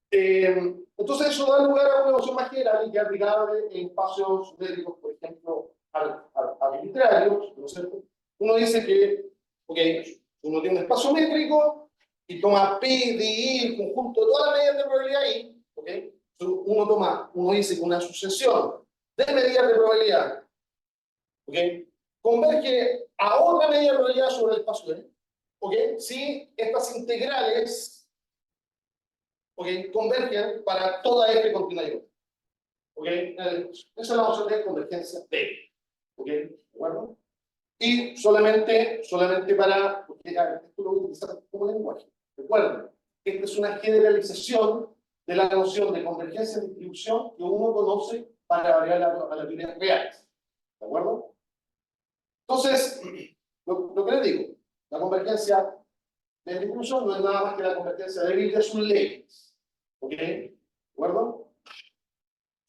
Entonces eso da lugar a una noción más general y que es aplicable en espacios métricos, por ejemplo, arbitrarios, ¿no es cierto? Uno dice que, ok, uno tiene un espacio métrico y toma P de I, el conjunto de todas las medidas de probabilidad I, ok, uno dice que una sucesión de medidas de probabilidad, ok, converge a otra medida de probabilidad sobre el espacio I, ok, si estas integrales, ¿ok? Convergen para toda F continua y otra. ¿Ok? Esa es la noción de convergencia D. ¿Ok? ¿De acuerdo? Y solamente para, porque esto lo voy a utilizar como lenguaje. Recuerden, esta es una generalización de la noción de convergencia de distribución que uno conoce para variar aleatorias reales. ¿De acuerdo? Entonces, lo que les digo, la convergencia de distribución no es nada más que la convergencia débil de sus leyes. ¿Ok? ¿De acuerdo?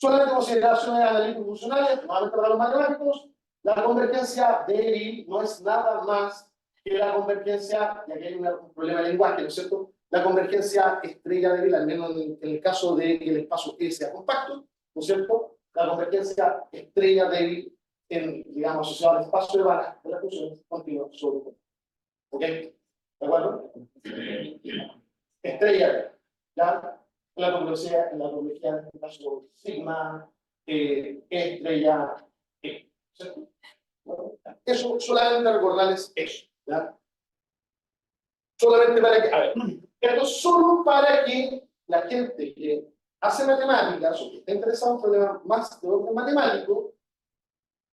Solamente consideraciones analíticas funcionales, nuevamente para los matemáticos, la convergencia débil no es nada más que la convergencia, y aquí hay un problema de lenguaje, ¿no es cierto? La convergencia estrella débil, al menos en el caso de que el espacio E sea compacto, ¿no es cierto? La convergencia estrella débil, digamos, asociada al espacio de Banach de las funciones continuas sobre el. ¿Ok? ¿De acuerdo? Estrella débil. ¿Ya? La complejidad, en este caso, sigma, estrella, ¿cierto? Bueno, eso, solamente recordarles eso, ¿ya? Solamente para que, a ver, esto es solo para que la gente que hace matemáticas o que está interesado en problemas más de orden matemático,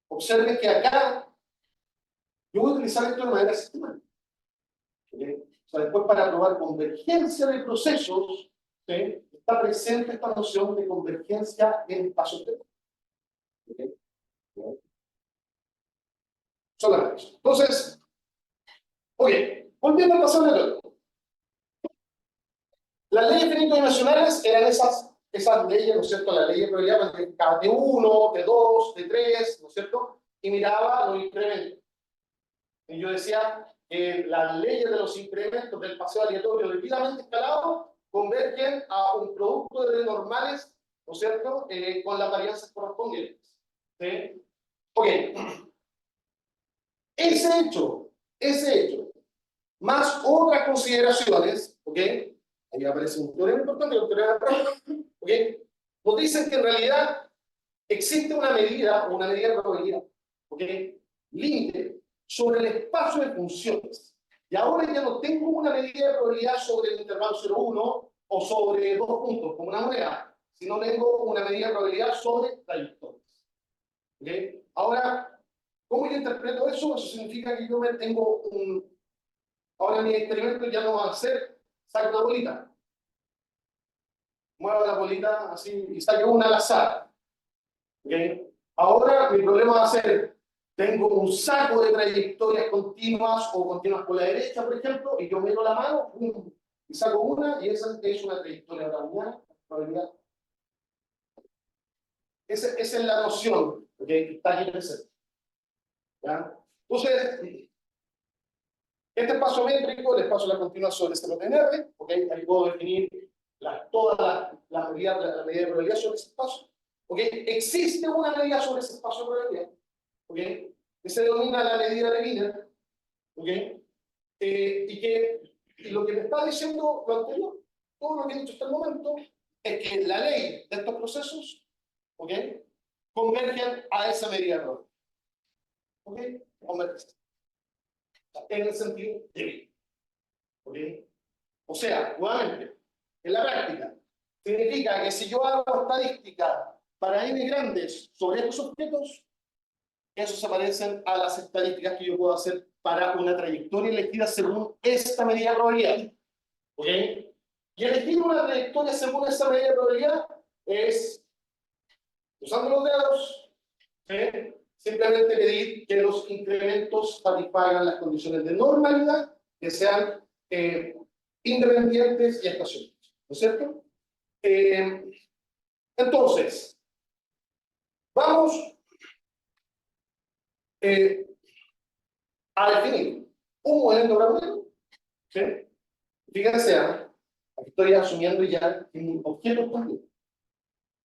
observe que acá yo voy a utilizar esto de manera sistemática. ¿Okay? O sea, después para probar convergencia de procesos, ¿sí? Está presente esta noción de convergencia en espacios de. ¿Okay? Solamente eso. Entonces, ok, volviendo al pasado de todo. Las leyes finito-dimensionales eran esas leyes, ¿no es cierto? La ley de probabilidad de cada T1, T2, T3, ¿no es cierto? Y miraba los incrementos. Y yo decía que las leyes de los incrementos del paseo aleatorio debidamente escalado convergen a un producto de normales, ¿no es cierto? Con las varianzas correspondientes. ¿Sí? Ok. Ese hecho, más otras consideraciones, ¿ok? Ahí aparece un teorema importante, un teorema práctico, ¿ok? Nos dicen que en realidad existe una medida, o una medida de probabilidad, ¿ok? Límite sobre el espacio de funciones. Y ahora ya no tengo una medida de probabilidad sobre el intervalo 0,1 o sobre 2 puntos, como una moneda, sino tengo una medida de probabilidad sobre trayectorias. ¿Ok? Ahora, ¿cómo yo interpreto eso? Eso significa que yo tengo un... Ahora mi experimento ya no va a ser, saco una bolita, muevo la bolita así y saque una al azar. ¿Ok? Ahora mi problema va a ser, tengo un saco de trayectorias continuas o continuas por la derecha, por ejemplo, y yo meto la mano y saco una, y esa es una trayectoria browniana, probabilidad. Esa es la noción, ¿ok? Que está aquí presente. ¿Ya? Entonces, este espacio métrico, el espacio de la continua sobre este R, ¿ok? Ahí puedo definir toda la medida de probabilidad sobre ese espacio. ¿Ok? Existe una medida sobre ese espacio de probabilidad, ¿ok? Que se denomina la medida de Wiener, ¿ok? Y lo que me está diciendo lo anterior, todo lo que he dicho hasta el momento, es que la ley de estos procesos, ¿ok? Convergen a esa medida de probabilidad. ¿Ok? Convergen. En el sentido de Wiener. ¿Ok? O sea, nuevamente, en la práctica, significa que si yo hago estadística para n grandes sobre estos objetos, esos se parecen a las estadísticas que yo puedo hacer para una trayectoria elegida según esta medida de probabilidad. ¿Ok? Y elegir una trayectoria según esa medida de probabilidad es, usando los dedos, simplemente pedir que los incrementos satisfagan las condiciones de normalidad, que sean independientes y estacionarios. ¿No es cierto? Entonces, vamos a definir un modelo browniano. ¿Sí? Fíjense, aquí estoy asumiendo ya un objeto también.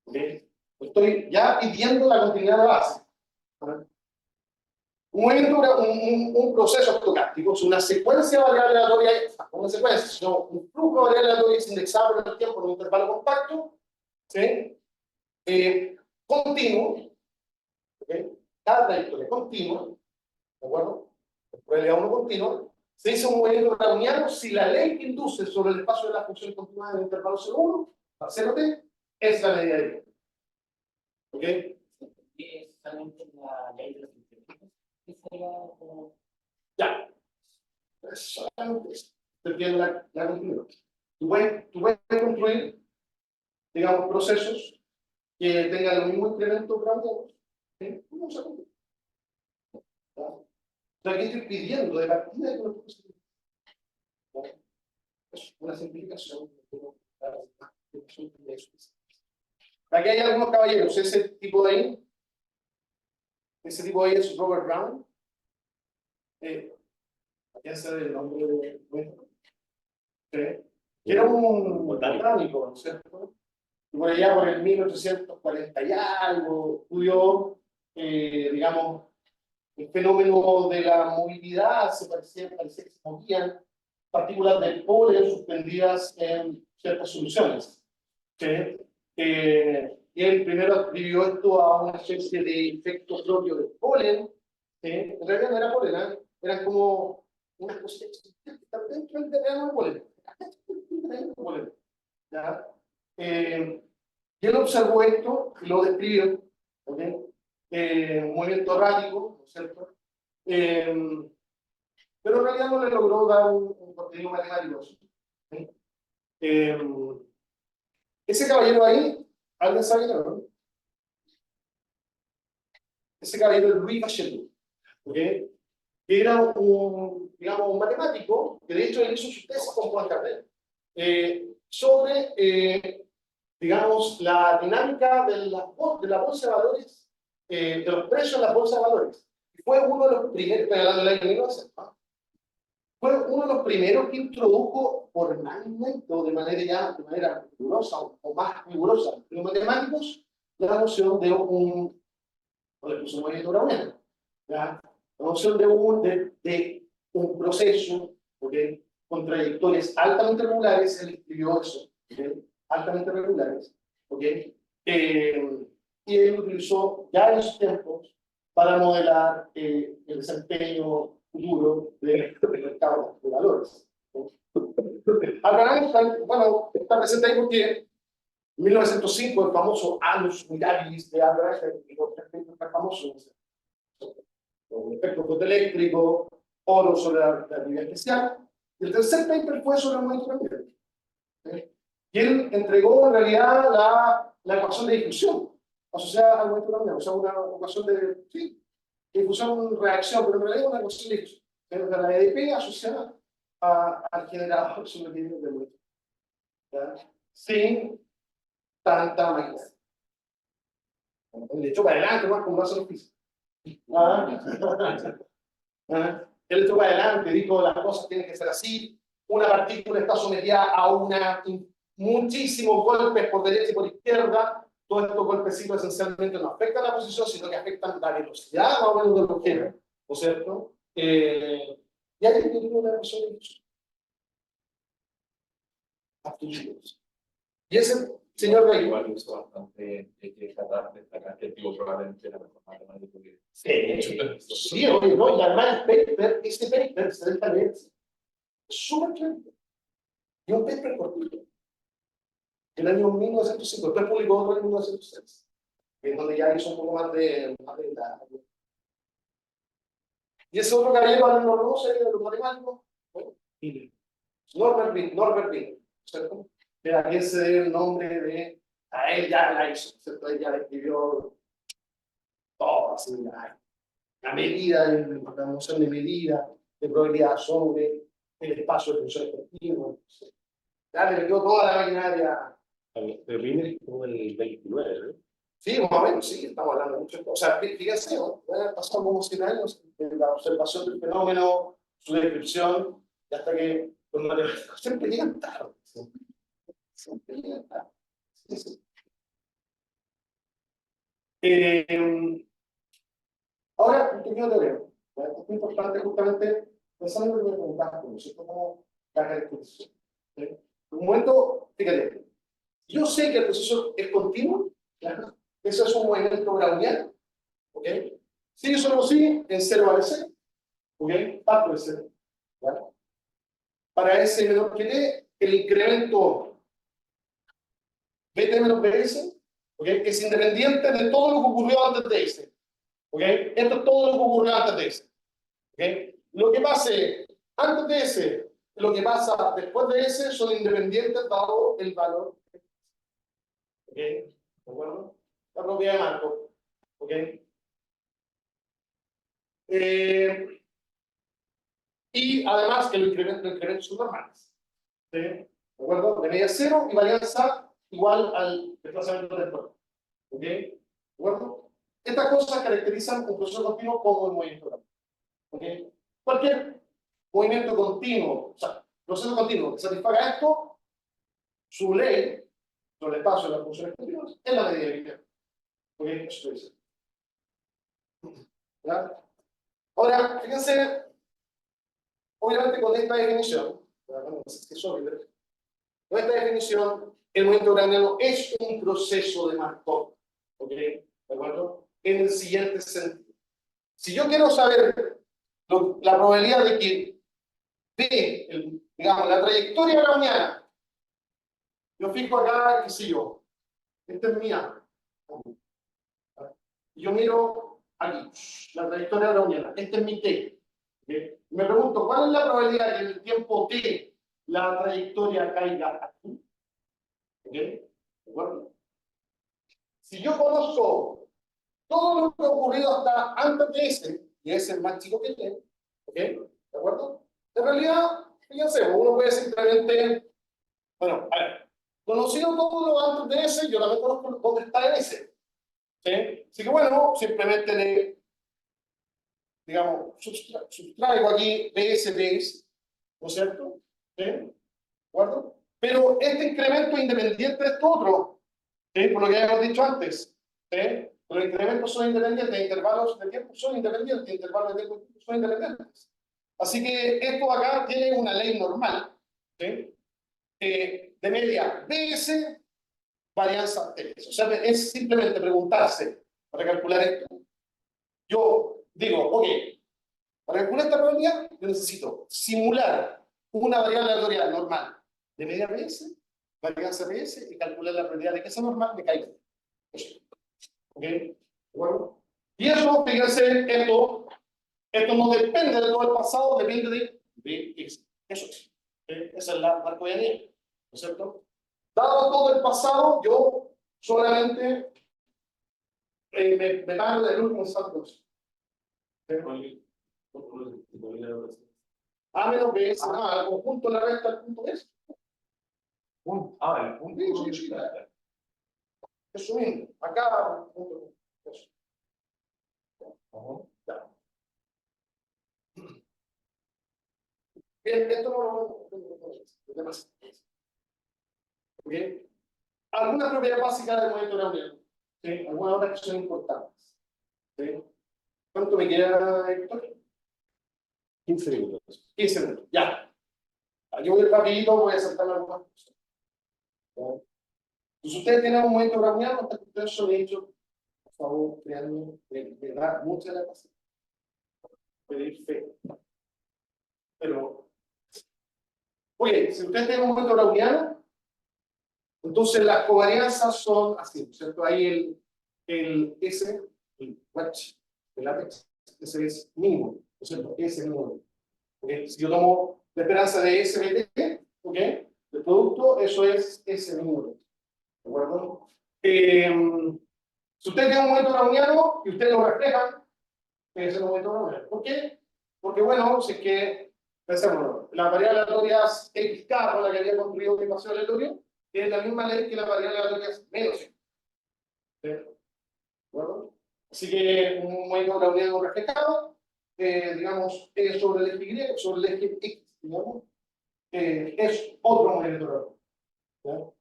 ¿Okay? Estoy ya pidiendo la continuidad de base. Un proceso estocástico es una secuencia de variables aleatorias, una secuencia, sino un flujo de variables aleatorias indexado por el tiempo en un intervalo compacto, ¿sí? Continuo, ¿okay? Cada trayectoria continua, ¿de acuerdo? Probabilidad 1 continua, se dice un movimiento browniano si la ley que induce sobre el espacio de la función continua del intervalo 0,1, 0t, es la medida de tiempo. ¿Ok? Es solamente la ley de los incrementos. ¿Qué sería como...? Ya. Es solamente eso. Estoy viendo la continuidad. Tú puedes construir, digamos, procesos que tengan el mismo incremento browniano. ¿Sí? No se cumple. Aquí estoy pidiendo de partida que no puedo. Es una simplificación. Aquí hay algunos caballeros, ese tipo de ahí es Robert Brown. ¿Quién sabe el nombre de nuestro? Que era un botánico, ¿no es cierto? Y por allá por el 1840 y algo, estudió, digamos, el fenómeno de la movilidad, parecía que se movían partículas de polen suspendidas en ciertas soluciones. ¿Sí? Y él primero atribuyó esto a una especie de efecto propio del polen. ¿Sí? En realidad no era polen, ¿eh? Eran como unas cosas que están dentro del terreno de polen. ¿Ya? Y él observó esto y lo describió. ¿Okay? Un movimiento errático, ¿no es cierto? Pero en realidad no le logró dar un contenido matemático. ¿Sí? Ese caballero ahí, ¿alguien sabe quién era? Ese caballero es Louis Bachelot, ¿okay? Que era un, digamos, un matemático, que de hecho él hizo su tesis con Poincaré. sobre, digamos, la dinámica de la bolsa de valores, de los precios de la bolsa de valores. Fue uno de los primeros, estoy hablando del año 1900, ¿no? Fue uno de los primeros que introdujo formalmente o de manera rigurosa o más rigurosa los matemáticos la noción de un movimiento browniano, ¿ya? La noción de un proceso, ¿okay?, con trayectorias altamente regulares. Él escribió eso, ¿okay?, altamente regulares, ¿okay? Y él lo utilizó ya en esos tiempos para modelar el desempeño futuro del mercado de valores. Abraham Einstein, bueno, está presente ahí porque en 1905 el famoso Annus Mirabilis de Albert Einstein, el famoso, un efecto fotoeléctrico, oro sobre la relatividad especial. Y el tercer paper fue sobre el momento cambiante. Y él entregó en realidad la ecuación de difusión asociada al momento cambiante, o sea, una ecuación de difusión-reacción, pero en realidad una ecuación de difusión. La EDP asociada al generador sobre el de momento, ¿ya?, sin tanta magia. Le echó para adelante, más como hace los físicos. Él echó para adelante, dijo las cosas tienen que ser así. Una partícula está sometida a muchísimos golpes por derecha y por izquierda. Todos estos golpecitos esencialmente no afectan la posición, sino que afectan la velocidad más o menos del objeto, ¿no es cierto? Y ahí tiene una ecuación de difusión. Y ese señor Rey. Igual uso bastante destacar que el tipo probablemente era mejor matemático que... Sí, oye, no, y además este paper se deja leer. Es súper claro. Y un paper cortito. El año 1905, después publicó otro en 1906, en donde ya hizo un poco más de detalle. Y ese otro caballero, ¿alguien lo conoce de los matemáticos? Norbert Wiener, ¿cierto? De a quien se debe el nombre de... A él ya la hizo, ¿cierto? Él ya escribió todo, así, la medida, la noción de medida, de probabilidad sobre el espacio de funciones continuas. Ya le metió toda la maquinaria. De Wiener como el 29, ¿no? Sí, más o menos, sí, estamos hablando mucho de esto. O sea, fíjense, ¿no? Han pasado como 100 años en la observación del fenómeno, su descripción, y hasta que los matemáticos siempre llegan tarde. Siempre llegan tarde. Sí, sí. Ahora, un pequeño teorema. Es muy importante justamente pensando en lo que me preguntaste, ¿no es cierto? Como la caracterización. En un momento, fíjate, yo sé que el proceso es continuo, ¿ya? Eso es un movimiento browniano, ¿ok? Sí, solo sí, en 0 vale 0, ¿ok? Parto de 0, ¿ya? Para S menor que D, el incremento BT menos BS, ¿ok?, es independiente de todo lo que ocurrió antes de S, ¿ok? Esto es todo lo que ocurrió antes de S, ¿ok? Lo que pase antes de S, lo que pasa después de S son independientes dado el valor, ¿ok? ¿De acuerdo? La propiedad de Markov, ¿ok? Y además que los incrementos son normales, ¿sí? ¿De acuerdo? De media cero y varianza igual al desplazamiento del cuerpo, ¿ok? ¿De acuerdo? Estas cosas caracterizan un proceso continuo como el movimiento gráfico, ¿ok? Cualquier movimiento continuo, o sea, proceso continuo que satisfaga esto, su ley sobre el espacio de las funciones continuas es la medida de Wiener, ¿ok? Eso dice. ¿Ya? Ahora, fíjense, obviamente con esta definición, con esta definición, el movimiento browniano es un proceso de Markov, ¿ok? ¿De acuerdo? En el siguiente sentido. Si yo quiero saber la probabilidad de que digamos, la trayectoria browniana, yo fijo acá, qué sé yo, esta es mía. Yo miro aquí, la trayectoria browniana, este es mi T. ¿Okay? Me pregunto, ¿cuál es la probabilidad de que en el tiempo T la trayectoria caiga aquí? ¿Ok? ¿De acuerdo? Si yo conozco todo lo que ha ocurrido hasta antes de ese, y ese es más chico que T, ¿ok? ¿De acuerdo? En realidad, fíjense, uno puede simplemente Bueno, a ver, conocido todo lo antes de S, yo también conozco dónde está S. ¿Sí? Así que bueno, simplemente le, digamos, sustraigo aquí BS de S, ¿no es cierto? ¿Sí? ¿De acuerdo? Pero este incremento es independiente de esto otro, ¿sí? Por lo que habíamos dicho antes. ¿Sí? Los incrementos son independientes, intervalos de tiempo son independientes, intervalos de tiempo son independientes. Así que esto acá tiene una ley normal, ¿sí? De media BS, varianza TS. O sea, es simplemente preguntarse para calcular esto. Yo digo, ok, para calcular esta probabilidad, yo necesito simular una variable aleatoria normal de media BS, varianza BS, y calcular la probabilidad de que esa normal me caiga. Eso. ¿Ok? Bueno. Y eso, fíjense, esto no depende de todo el pasado, depende de X. Eso es. Esa es la marcoyanía, ¿no es cierto? Dado todo el pasado, yo solamente me paro del último instante. A menos B es el conjunto de la recta al punto S. El punto. Sí, sí, eso mismo. Acá, punto. Eso. Ya. Bien, esto no lo Bien. Algunas propiedades básicas del movimiento de la unión. ¿Sí? Algunas otras que son importantes. ¿Sí? ¿Cuánto me queda, Héctor? 15 minutos. 15 minutos. Ya. Aquí voy rapidito, voy a saltarme algunas cosas. ¿Ya? Si ustedes tienen un movimiento browniano, ustedes son hechos, por favor, créanme, de dar mucha la paciencia. Pedir fe. Pero, oye, si ustedes tienen un movimiento browniano, entonces las covarianzas son así, ¿no es cierto? Ahí el S, el wedge, el látex, ese es mínimo, ¿no es cierto? Ese mínimo. ¿Okay? Si yo tomo la esperanza de SBT, ¿ok? El producto, eso es ese mínimo. ¿De acuerdo? Si usted tiene un momento browniano y ustedes lo reflejan, es el momento browniano. ¿Por qué? Porque, bueno, si es que, pensémoslo, la variable aleatoria XK con la que había construido mi paseo aleatorio, tiene la misma ley que la variable aleatoria menos X. ¿De acuerdo? Así que un momento browniano reflejado, digamos, sobre el eje Y, sobre el eje X, digamos, es otro movimiento browniano.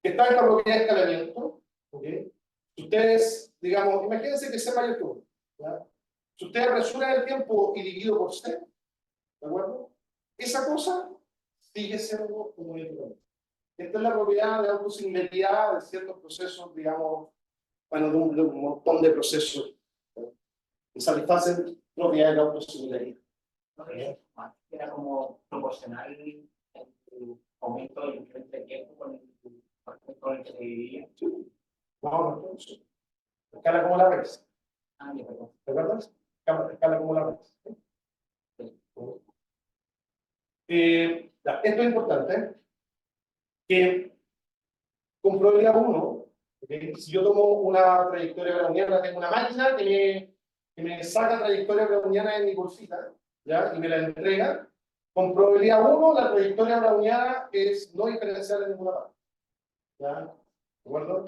Está esta propiedad de escalamiento, ¿ok? Si ustedes, digamos, imagínense que C mayor que 1, ¿ya? Si ustedes apresuran el tiempo y dividido por C, ¿de acuerdo? Esa cosa sigue siendo un movimiento browniano. Esta es la propiedad de autosimilaridad de ciertos procesos, digamos, bueno, de un montón de procesos que satisfacen propiedades de autosimilaridad. Era como proporcional el aumento del incremento de tiempo con el que se dividía. Sí. No, entonces, escala como la res. Perdón. ¿Te acuerdas? Escala como la res. Esto es importante, que con probabilidad 1, ¿okay? Si yo tomo una trayectoria browniana, tengo una máquina que me saca trayectoria browniana en mi bolsita, ¿ya? Y me la entrega, con probabilidad 1, la trayectoria browniana es no diferencial en ninguna parte. ¿Ya? ¿De acuerdo?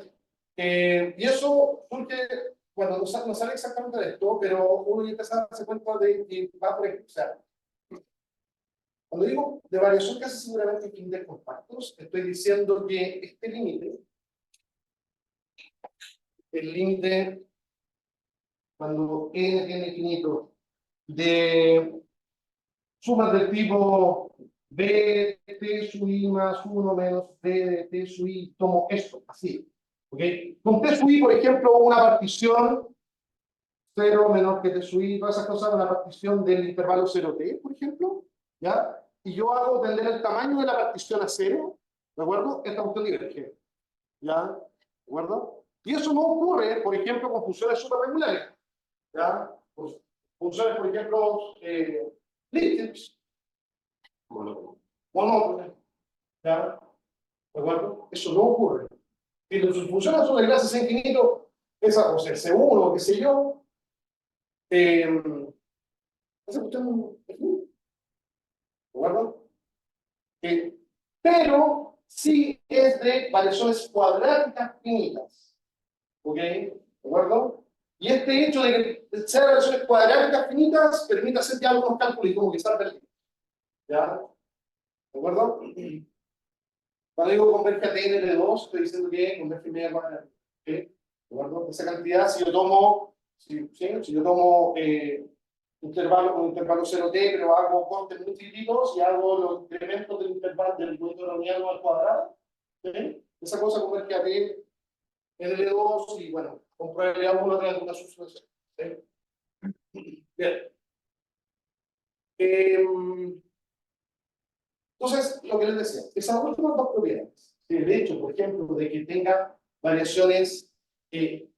Y eso surge cuando no sale exactamente de esto, pero uno ya empieza a darse cuenta de que va por ejemplo, o sea, cuando digo de variación casi seguramente en límites compactos, estoy diciendo que este límite, el límite, cuando n tiene infinito, de sumas del tipo b de t sub i más 1 menos b de t sub i, tomo esto, así. ¿Okay? Con t sub i, por ejemplo, una partición 0 menor que t sub i, todas esas cosas, una partición del intervalo 0t, por ejemplo, ¿ya? Y yo hago tender el tamaño de la partición a 0, ¿de acuerdo? Esta cuestión diverge, ¿ya? ¿De acuerdo? Y eso no ocurre, por ejemplo, con funciones superregulares, ¿ya? Pues, funciones, por ejemplo, Lipschitz, monótonas, ¿ya? ¿De acuerdo? Eso no ocurre. Si sus funciones son de clases a infinito, esa, o sea, C1, qué sé yo, esa cuestión es ¿de acuerdo? Pero si es de variaciones cuadráticas finitas. ¿Ok? ¿De acuerdo? Y este hecho de que sea variaciones cuadráticas finitas permite hacer ya algunos cálculos y como que salga el. ¿Ya? ¿De acuerdo? Cuando digo converge a TNL2, estoy diciendo que converge media cuadrada. ¿Ok? ¿De acuerdo? Esa cantidad, si yo tomo, si yo tomo un intervalo 0t, pero hago cortes muy chiquititos y hago los incrementos del intervalo del punto browniano al cuadrado, ¿sí? Esa cosa converge a TNL2 y bueno, con probabilidad 1 de alguna sucesión. ¿Sí? Bien. Entonces, lo que les decía, esas últimas dos propiedades, el hecho, por ejemplo, de que tenga variaciones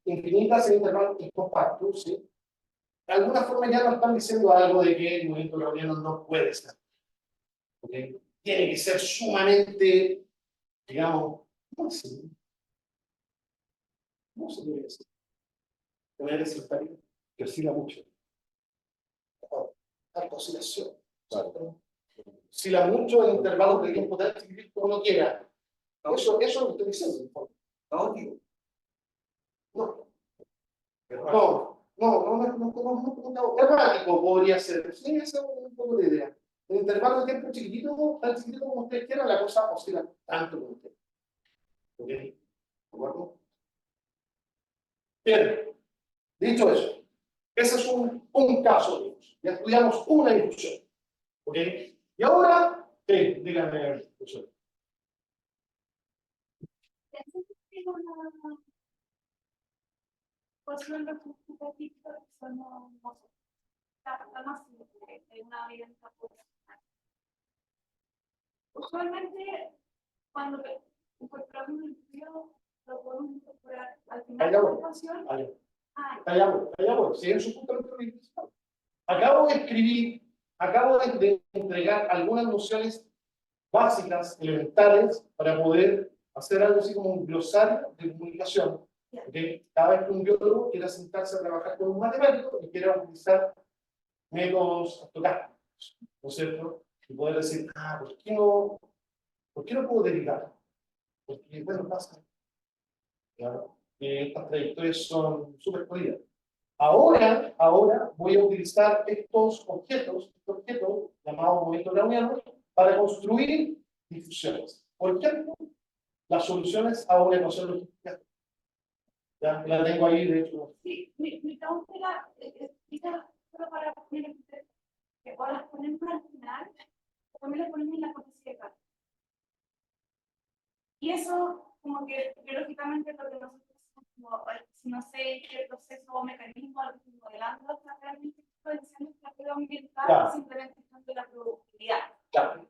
infinitas en intervalos compactos, ¿sí? De alguna forma ya nos están diciendo algo de que el movimiento browniano no puede ser. ¿Okay? Tiene que ser sumamente, digamos, ¿cómo decirlo? ¿Cómo se puede decir? De manera simple, Que oscila mucho. alta oscilación. Claro. Oscila mucho en intervalos de tiempo tan chiquititos como uno quiera. Eso es lo que estoy diciendo. Caótico. No. No, errático podría ser. Sí, esa es un poco la idea. En intervalos de tiempo chiquitito, tan chiquitito como ustedes quieran, la cosa oscila tanto como ustedes. ¿Ok? ¿De acuerdo? Bien, dicho eso, ese es un caso de difusión. Ya estudiamos una difusión. ¿Ok? Y ahora, sí, dígame, profesor. Son los justificativos son la más simple de una evidencia profesional. Usualmente, cuando incorporamos un estudio, lo podemos incorporar al final de la ecuación. Callamos, si es justamente lo que acabo de entregar algunas nociones básicas, elementales, para poder hacer algo así como un glosario de comunicación. ¿Okay? Cada vez que un biólogo quiera sentarse a trabajar con un matemático y quiera utilizar métodos estocásticos, ¿no es cierto? Y poder decir, ¿por qué no puedo derivar? Porque, bueno, pasa. Claro, estas trayectorias son súper jodidas. Ahora voy a utilizar estos objetos llamados movimientos brownianos para construir difusiones. Por ejemplo, las soluciones a una ecuación logística. Ya la tengo ahí, de hecho. Sí, mi pregunta era solo para poner que o las ponemos al final o también las ponemos en la potencia de carga. Y eso, como que biológicamente, lo que nosotros como, si no sé qué proceso o mecanismo lo que estoy modelando, está realmente diciendo que la prueba ambiental simplemente es de la productividad. Ya.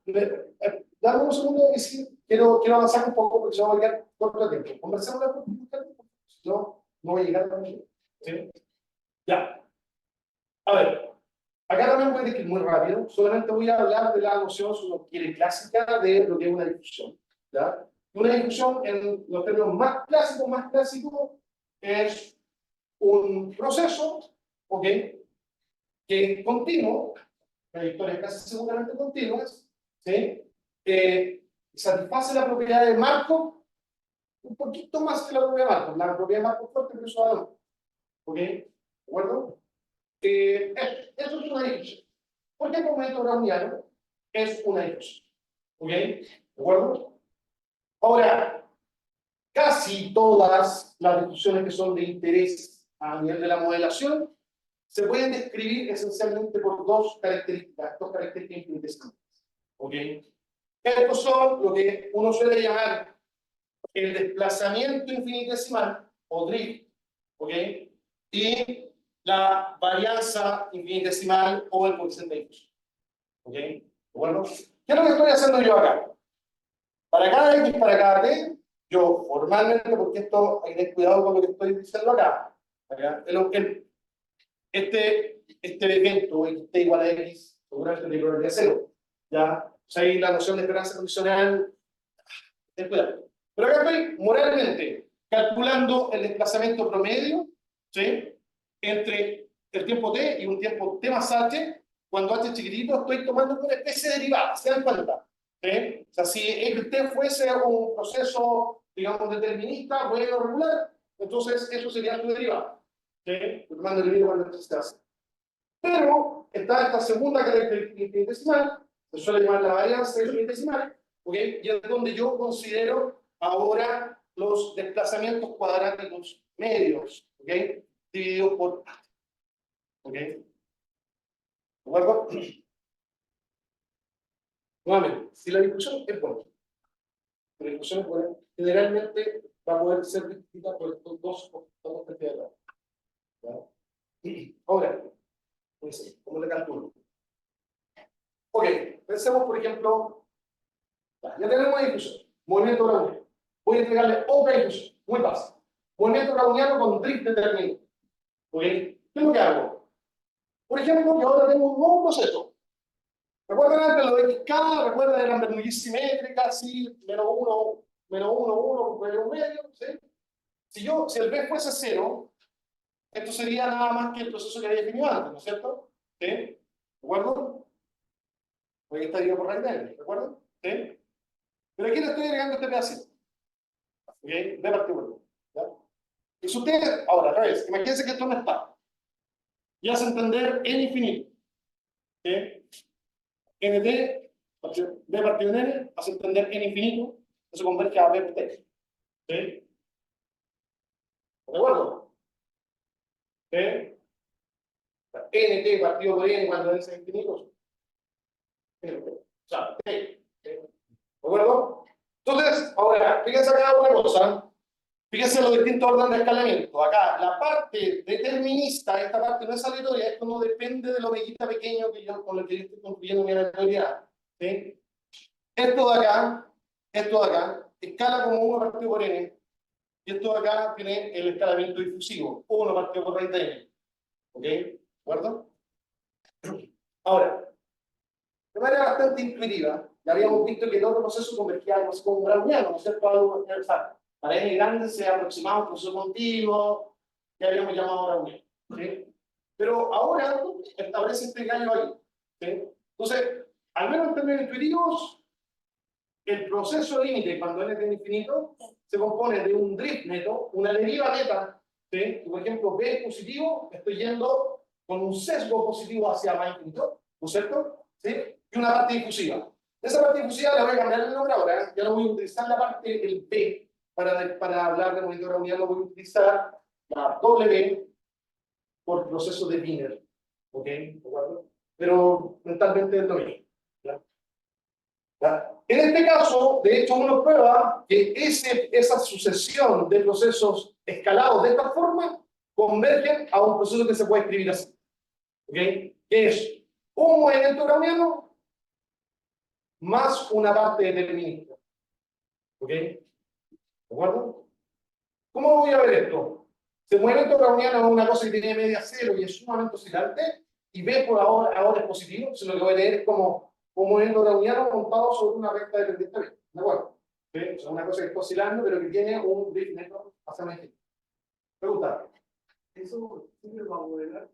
Dame un segundo y sí, quiero avanzar un poco porque se va a quedar corto de tiempo. Conversamos la productividad, no voy a llegar a mí. ¿Sí? Ya. A ver, acá también voy a decir muy rápido, solamente voy a hablar de la noción, si uno quiere, clásica de lo que es una difusión. ¿Ya? Una difusión, en los términos más clásicos, es un proceso, ¿ok? Que es continuo, trayectorias casi seguramente continuas, ¿sí? Satisface la propiedad de Markov un poquito más que la propiedad de Markov. La propiedad de Markov fuerte, pero eso no. ¿Ok? ¿De acuerdo? Eso es una difusión. ¿Por qué el momento browniano es una difusión? ¿Ok? ¿De acuerdo? Ahora, casi todas las difusiones que son de interés a nivel de la modelación se pueden describir esencialmente por dos características infinitesimales. ¿Ok? Estos son lo que uno suele llamar el desplazamiento infinitesimal, o drift, ¿ok? Y la varianza infinitesimal o el coeficiente de difusión. ¿Ok? Bueno, ¿qué es lo que estoy haciendo yo acá? Para cada X, para cada T, yo formalmente, porque esto hay que tener cuidado con lo que estoy diciendo acá. Este evento, T igual a X, seguramente tiene probabilidad cero. ¿Ya? O sea, ahí la noción de esperanza condicional, ten cuidado. Pero acá estoy moralmente calculando el desplazamiento promedio, ¿sí? Entre el tiempo t y un tiempo t más h. Cuando h es chiquitito, estoy tomando una especie de derivada, ¿se dan cuenta? ¿Sí? O sea, si este fuese un proceso, digamos, determinista, bueno, regular, entonces eso sería su derivada. ¿Sí? Tomando el derivado cuando se hace. Pero está esta segunda característica infinitesimal, se suele llamar la varianza infinitesimal, ¿ok? Y es donde yo considero ahora los desplazamientos cuadráticos medios, ¿ok? Dividido por A. ¿Ok? ¿De acuerdo? Nuevamente, si la discusión es buena, la discusión es buena, generalmente va a poder ser discutida por estos dos perspectivas. Ahora, pues, ¿cómo le calculo? Ok, pensemos por ejemplo, ya tenemos una discusión, movimiento browniano. Voy a entregarle otra discusión, muy fácil. Movimiento browniano con drift determinado. ¿Ok? ¿Qué es lo que hago? Por ejemplo, que ahora tengo un nuevo proceso. ¿Recuerdan antes lo de XK? ¿Recuerdan? Eran Bernoulli simétricas, sí, -1, -1, 1, medio, medio, ¿sí? Si el B fuese 0, esto sería nada más que el proceso que había definido antes, ¿no es cierto? ¿Sí? ¿De acuerdo? Porque está dividido por raíz de n, ¿de acuerdo? ¿Sí? Pero aquí le estoy agregando este pedacito. ¿Ok? B partido por B. ¿Ya? Y si ustedes, ahora, otra vez, imagínense que esto no está. Y hace entender n infinito. ¿Sí? nt, B partido en n, hace entender n infinito, eso converge a B por t. ¿Sí? ¿De acuerdo? ¿Sí? Nt partido por n cuando n es infinito. O sea, t. ¿De acuerdo? Entonces, ahora, fíjense acá una cosa. Fíjense los distintos órdenes de escalamiento. Acá, la parte determinista, esta parte no es aleatoria, esto no depende de lo omega pequeño que yo, con lo que yo estoy construyendo mi aleatoriedad. ¿Sí? Esto de acá, escala como 1 partido por n, y esto de acá tiene el escalamiento difusivo, 1 partido por raíz de n. ¿Ok? ¿De acuerdo? Ahora, de manera bastante intuitiva, ya habíamos visto que el otro proceso convergía algo así como un browniano, ¿no es cierto? Algo universal. Para n grande se aproximaba a un proceso continuo, que habíamos llamado browniano. ¿Sí? Pero ahora establece este gallo ahí. ¿Sí? Entonces, al menos en términos intuitivos, el proceso límite cuando n es infinito se compone de un drift neto, una deriva neta. ¿Sí? Por ejemplo, B es positivo, estoy yendo con un sesgo positivo hacia más infinito, ¿no es cierto? ¿Sí? Y una parte difusiva. Esa parte difusiva le voy a cambiar el nombre ahora, ya no voy a utilizar la parte, el P, para hablar de movimiento browniano, voy a utilizar la W por proceso de Wiener. ¿Ok? ¿De acuerdo? Pero mentalmente es lo mismo. ¿Ya? ¿Ya? En este caso, de hecho, uno prueba que esa sucesión de procesos escalados de esta forma convergen a un proceso que se puede escribir así. ¿Ok? Que es un movimiento browniano más una parte determinista. ¿Ok? ¿De acuerdo? ¿Cómo voy a ver esto? Si el movimiento browniano es una cosa que tiene media cero y es sumamente oscilante, y B por ahora es positivo, entonces lo que voy a tener es como un movimiento browniano montado sobre una recta dependiente. ¿De acuerdo? ¿Sí? O sea, una cosa que está oscilando, pero que tiene un drift neto hacia la izquierda. Pregunta. Eso siempre va a modelar.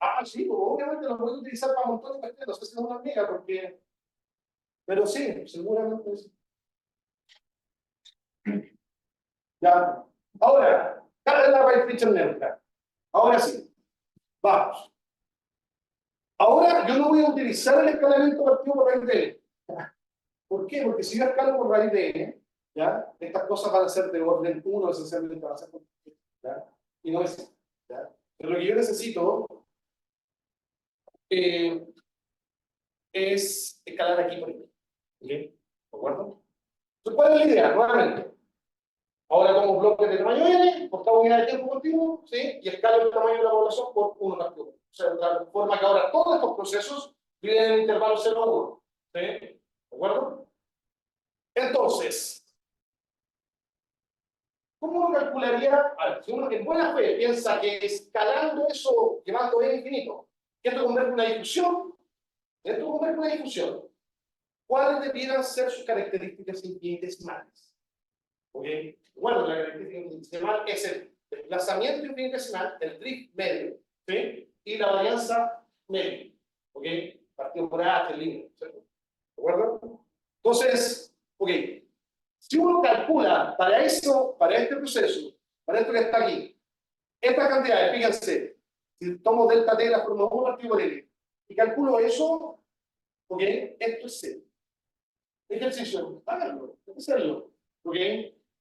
Ah, sí, pues, obviamente lo voy a utilizar para montones de cuestiones, no sé si es una amiga, porque... Pero sí, seguramente sí. Ya. Ahora, ¿cuál es la right feature neutra? Ahora sí. Vamos. Ahora yo no voy a utilizar el escalamiento partido por raíz de n. ¿Por qué? Porque si yo escalo por raíz de n, ¿ya? Estas cosas van a ser de orden 1, esencialmente van a ser, ¿ya? Y no es, ¿ya? Pero lo que yo necesito es escalar aquí por aquí. ¿Ok? ¿De acuerdo? Entonces, ¿cuál es la idea? Nuevamente. Ahora tomo bloques de tamaño n, por cada unidad de tiempo continuo, ¿sí? Y escalo el tamaño de la población por 1 partido. O sea, de forma que ahora todos estos procesos viven en el intervalo 0-1. ¿Sí? ¿De acuerdo? Entonces, ¿cómo uno calcularía? A ver, si uno en buena fe piensa que escalando eso, llevando n infinito, que esto convierte en una difusión, ¿cuáles debieran ser sus características infinitesimales? ¿Ok? Bueno, la característica infinitesimal es el desplazamiento infinitesimal, el drift medio, ¿sí? Y la varianza media. ¿Ok? Partido por H, línea, ¿cierto? ¿De Entonces, ok, si uno calcula para eso, para este proceso, para esto que está aquí, estas cantidades, fíjense, si tomo delta T de la forma 1 partido por N, y calculo eso, ok, esto es cero. Ejercicio, háganlo, hay que hacerlo, ok.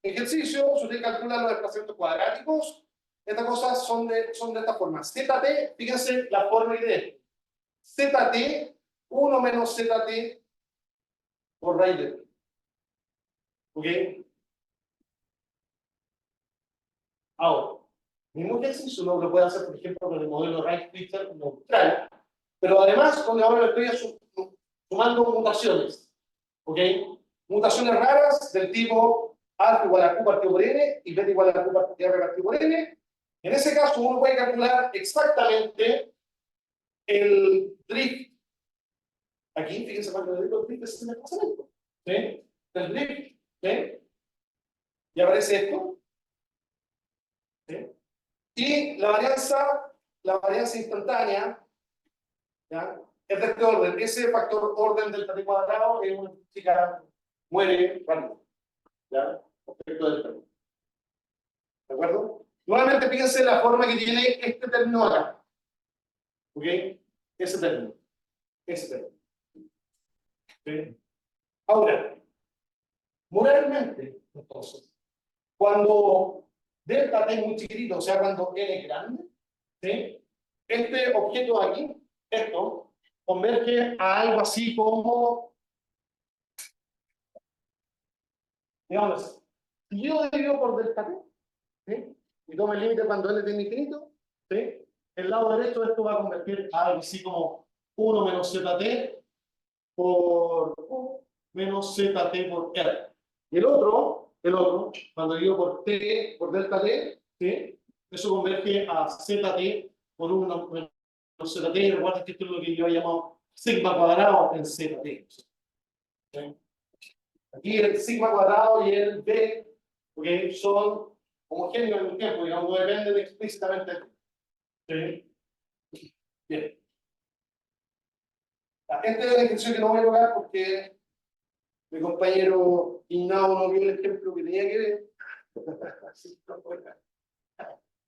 Ejercicio, si usted calcula los desplazamientos cuadráticos, estas cosas son de esta forma. ZT, fíjense la forma de ZT, 1 menos ZT por raíz de T. ¿Ok? Ahora, mismo ejercicio uno lo puede hacer, por ejemplo, con el modelo Rice-Fisher neutral, pero además, donde ahora le estoy sumando mutaciones. ¿Ok? Mutaciones raras del tipo alfa igual a Q partido por N y beta igual a Q partido por N. En ese caso, uno puede calcular exactamente el drift. Aquí, fíjense cuando le digo el drift es el desplazamiento. ¿Sí? El drift. ¿Sí? Y aparece esto. ¿Sí? Y la varianza instantánea, ¿ya? Es de este orden. Ese factor orden del T cuadrado es una chica muere rápido. ¿Ya? Respecto del término. ¿De acuerdo? Nuevamente fíjense la forma que tiene este término acá. ¿Ok? Ese término. Ese término. ¿Sí? Ahora, moralmente, entonces, cuando delta T es muy chiquitito, o sea, cuando N es grande, ¿sí? Este objeto aquí, esto, converge a algo así como, digamos, si yo divido por delta T, ¿sí? Y tomo el límite cuando N tiene infinito, ¿sí? El lado derecho de esto va a convertir a algo así como 1 menos ZT por U menos ZT por R. Y el otro, cuando divido por T, por delta T, ¿sí? Eso converge a ZT por 1 menos ZT. Recuerden que esto es lo que yo he llamado sigma cuadrado en ZT. ¿Sí? Aquí el sigma cuadrado y el B, porque son homogéneos en el tiempo, digamos, no dependen explícitamente. ¿Sí? Bien. Este es el ejercicio que no voy a tocar porque mi compañero Ignao no vio el ejemplo que tenía que ver.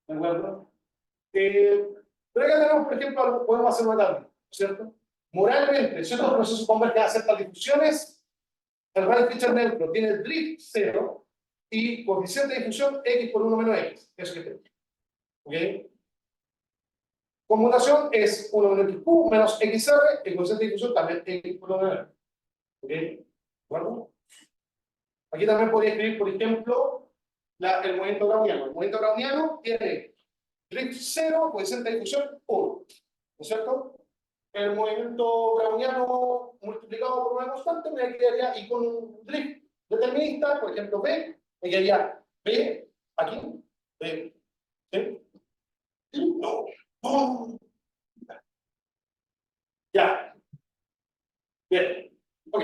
¿De acuerdo? Pero acá tenemos, por ejemplo, podemos hacer una tabla, ¿cierto? Moralmente, si estos procesos convergen a ciertas difusiones, el Rice-Fisher neutro tiene el drift 0 y coeficiente de difusión x por 1 menos x. Eso que tenemos. ¿Ok? Conmutación es 1 menos xq menos xr, el coeficiente de difusión también x por 1 menos x. ¿Ok? ¿De acuerdo? Aquí también podría escribir, por ejemplo, el movimiento browniano. El movimiento browniano tiene drift 0, coeficiente de difusión 1. ¿No es cierto? El movimiento browniano multiplicado por una constante me quedaría, y con un drift determinista, por ejemplo, B, me quedaría B aquí, B, ¿sí? No, no. Ya. Bien. Ok.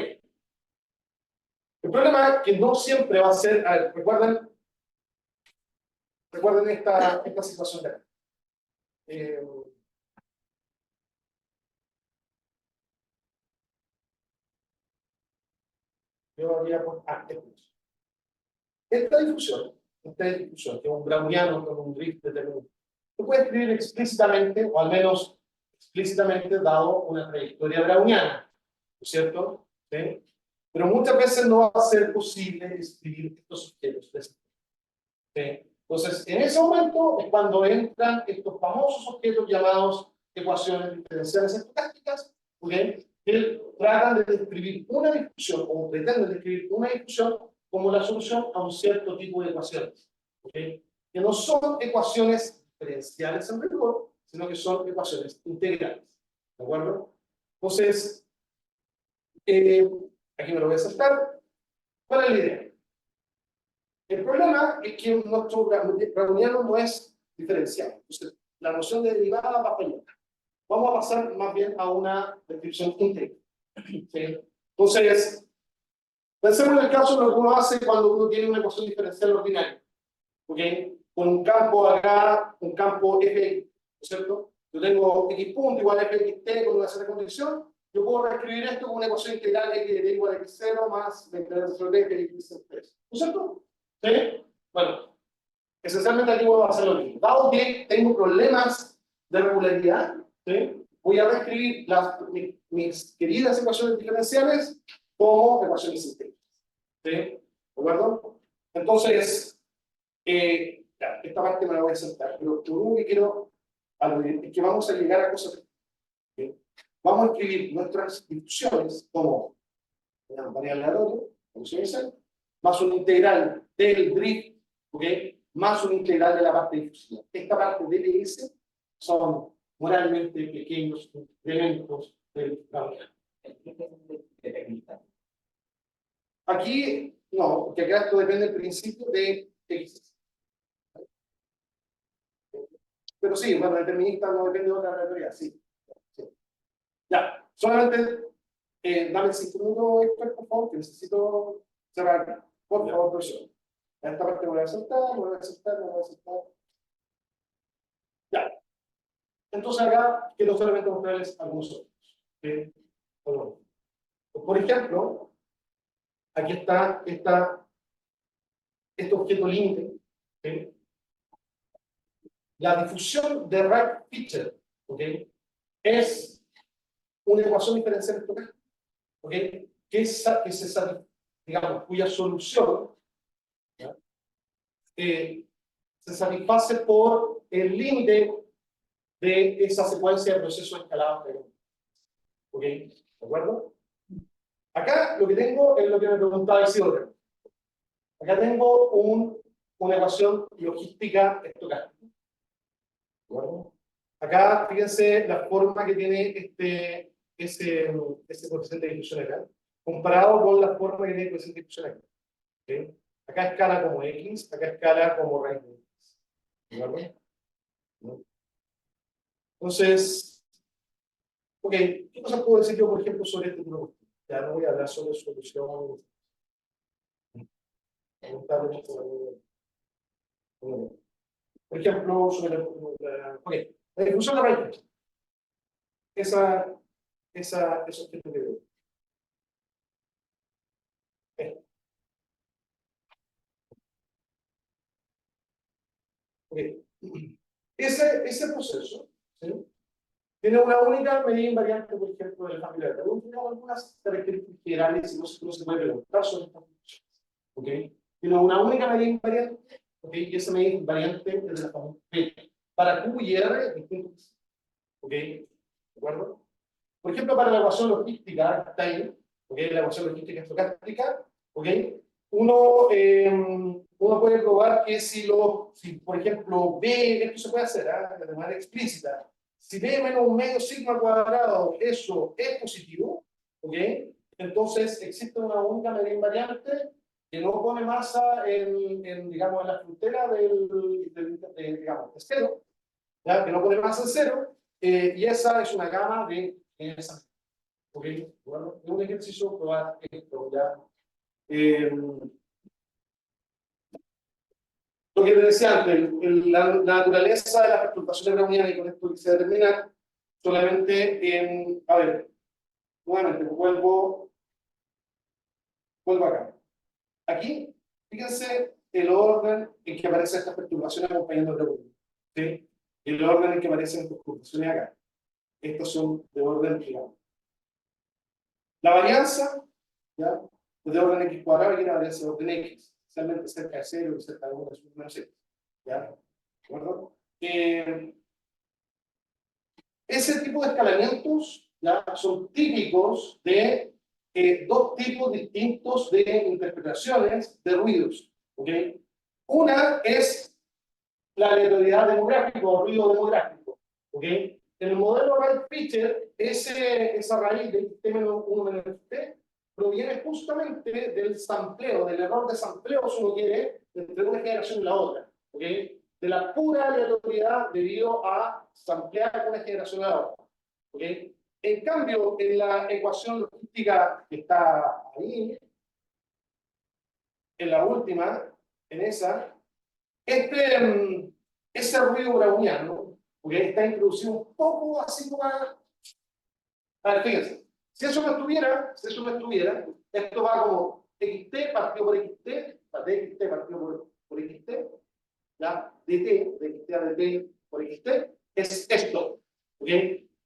El problema es que no siempre va a ser, a ver, recuerden esta situación de acá. Yo había esta difusión, que es un browniano con un drift determinado, se puede escribir explícitamente, o al menos explícitamente dado una trayectoria browniana, ¿no es cierto? ¿Sí? Pero muchas veces no va a ser posible escribir estos objetos. ¿Sí? Entonces, en ese momento es cuando entran estos famosos objetos llamados ecuaciones diferenciales estocásticas, ¿okay? Que tratan de describir una difusión, o pretenden describir una difusión como la solución a un cierto tipo de ecuaciones, ¿okay? Que no son ecuaciones diferenciales en rigor, sino que son ecuaciones integrales. ¿De acuerdo? Entonces, aquí me lo voy a saltar. ¿Cuál es la idea? El problema es que nuestro browniano no es diferencial. Entonces, la noción de derivada va a fallar. Vamos a pasar más bien a una descripción íntegra. ¿Sí? Entonces, pensemos en el caso de lo que uno hace cuando uno tiene una ecuación diferencial ordinaria. ¿Okay? Con un campo acá, un campo fx, ¿no es cierto? Yo tengo x punto igual a fxt con una cierta condición, yo puedo reescribir esto como una ecuación integral x de t igual a x0 más la integral de t x de x3. ¿No es cierto? ¿Sí? Bueno, esencialmente aquí voy a hacer lo mismo. Dado que tengo problemas de regularidad, ¿sí? Voy a reescribir mis queridas ecuaciones diferenciales como ecuaciones sintéticas. ¿Sí? ¿De acuerdo? Entonces, ya, esta parte me la voy a saltar, pero lo único que quiero aludir es que vamos a llegar a cosas. ¿Sí? Vamos a escribir nuestras difusiones como una variable aleatoria, más una integral del drift, ¿ok? Más una integral de la parte difusiva. Esta parte del S son moralmente pequeños elementos del cambio. de técnica. Aquí, no, porque acá esto depende del principio de X. Pero sí, bueno, determinista no depende de otra aleatoría, sí. Sí. Ya, solamente dame 5 minutos, Héctor, por favor, que necesito cerrar. Por favor, profesor. A esta parte voy a saltar, me voy a saltar, me voy a saltar. Ya. Entonces acá quiero solamente mostrarles algunos otros. ¿Sí? Bueno, por ejemplo, aquí está este objeto límite. ¿Sí? La difusión de Wright-Fisher, ¿ok? Es una ecuación diferencial estocástica, ¿ok? Digamos, cuya solución, ¿ya? Se satisface por el límite de esa secuencia de procesos escalados. ¿Ok? ¿De acuerdo? Acá lo que tengo es lo que me preguntaba Isidoro. Acá tengo una ecuación logística estocástica. ¿De acuerdo? Acá, fíjense la forma que tiene ese coeficiente de difusión acá, comparado con la forma que tiene el coeficiente de difusión acá. ¿Okay? Acá escala como X, acá escala como raíz de X. ¿De acuerdo? Entonces, ok, ¿qué cosas puedo decir yo, por ejemplo, sobre este tipo de cuestión? Ya no voy a hablar sobre solución. Por ejemplo, sobre la difusión de raíz. Eso es que veo. Okay. Ese proceso, ¿sí? Tiene una única medida invariante, por ejemplo, de la familia de Taylor. Tiene algunas características generales y no se puede preguntar sobre estas funciones. ¿Okay? Tiene una única medida invariante, ¿okay? Y esa medida invariante es de la familia P. Para Q y R, distintos. ¿Ok? ¿De acuerdo? Por ejemplo, para la ecuación logística, está ahí, ¿okay? La ecuación logística estocástica, ¿ok? Uno puede probar que si, por ejemplo, B, esto se puede hacer de manera explícita, si B menos un medio sigma cuadrado, eso es positivo, ¿ok? Entonces existe una única medida invariante que no pone masa digamos, en la frontera digamos, de cero, ¿ya? Que no pone masa en cero, y esa es una gama de esa. ¿Ok? Bueno, es un ejercicio probar esto, ¿ya? Lo que te decía antes, la naturaleza de las perturbaciones brownianas, y con esto se determina solamente en. A ver, nuevamente, vuelvo acá. Aquí, fíjense el orden en que aparecen estas perturbaciones acompañando el Brownian. ¿Sí? El orden en que aparecen las perturbaciones acá. Estos son de orden gigante. La varianza, ¿ya? Es de orden x cuadrado y una varianza de orden x. Especialmente cerca de 0 y cerca de 1 de menos x. ¿Ya? ¿De acuerdo? Ese tipo de escalamientos, ¿ya? Son típicos de dos tipos distintos de interpretaciones de ruidos. ¿Ok? Una es la aleatoriedad demográfica o ruido demográfico. ¿Ok? En el modelo Wright-Fisher, esa raíz del T-1 menos T proviene justamente del sampleo, del error de sampleo, si uno quiere, entre una generación y la otra. ¿Ok? De la pura aleatoriedad debido a samplear una generación a la otra. ¿Ok? En cambio, en la ecuación logística que está ahí, en la última, en esa, ese ruido browniano, porque está introducido un poco así como a ver, fíjense, Si eso no estuviera, esto va como xt partido por xt, dxt partido por xt, ¿ya? dt, de xt a dt por xt, es esto, ¿ok?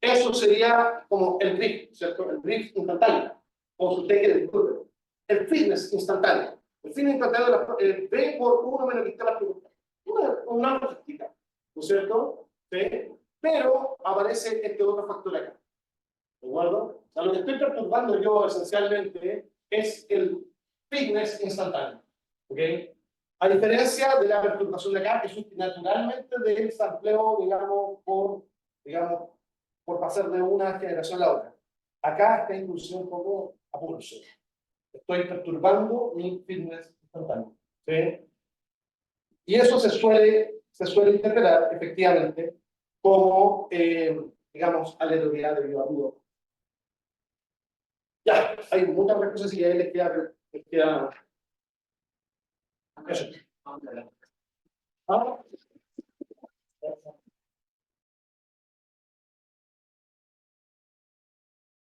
Eso sería como el drift, ¿cierto? El drift instantáneo, o si usted quiere, disculpe, el fitness instantáneo. El fitness instantáneo de v por 1 menos xt partido por una logística, ¿no es cierto? ¿Sí? Pero aparece este otro factor acá. ¿De acuerdo? O sea, lo que estoy perturbando yo esencialmente es el fitness instantáneo. ¿Ok? A diferencia de la perturbación de acá, que es naturalmente del sampleo, digamos, por pasar de una generación a la otra. Acá está introducido un poco a pulso. Estoy perturbando mi fitness instantáneo. ¿Sí? Y eso se suele interpretar efectivamente como, digamos, aleatoriedad de viva voz. Ya, hay muchas más cosas y ahí les queda eso. ¿Ah?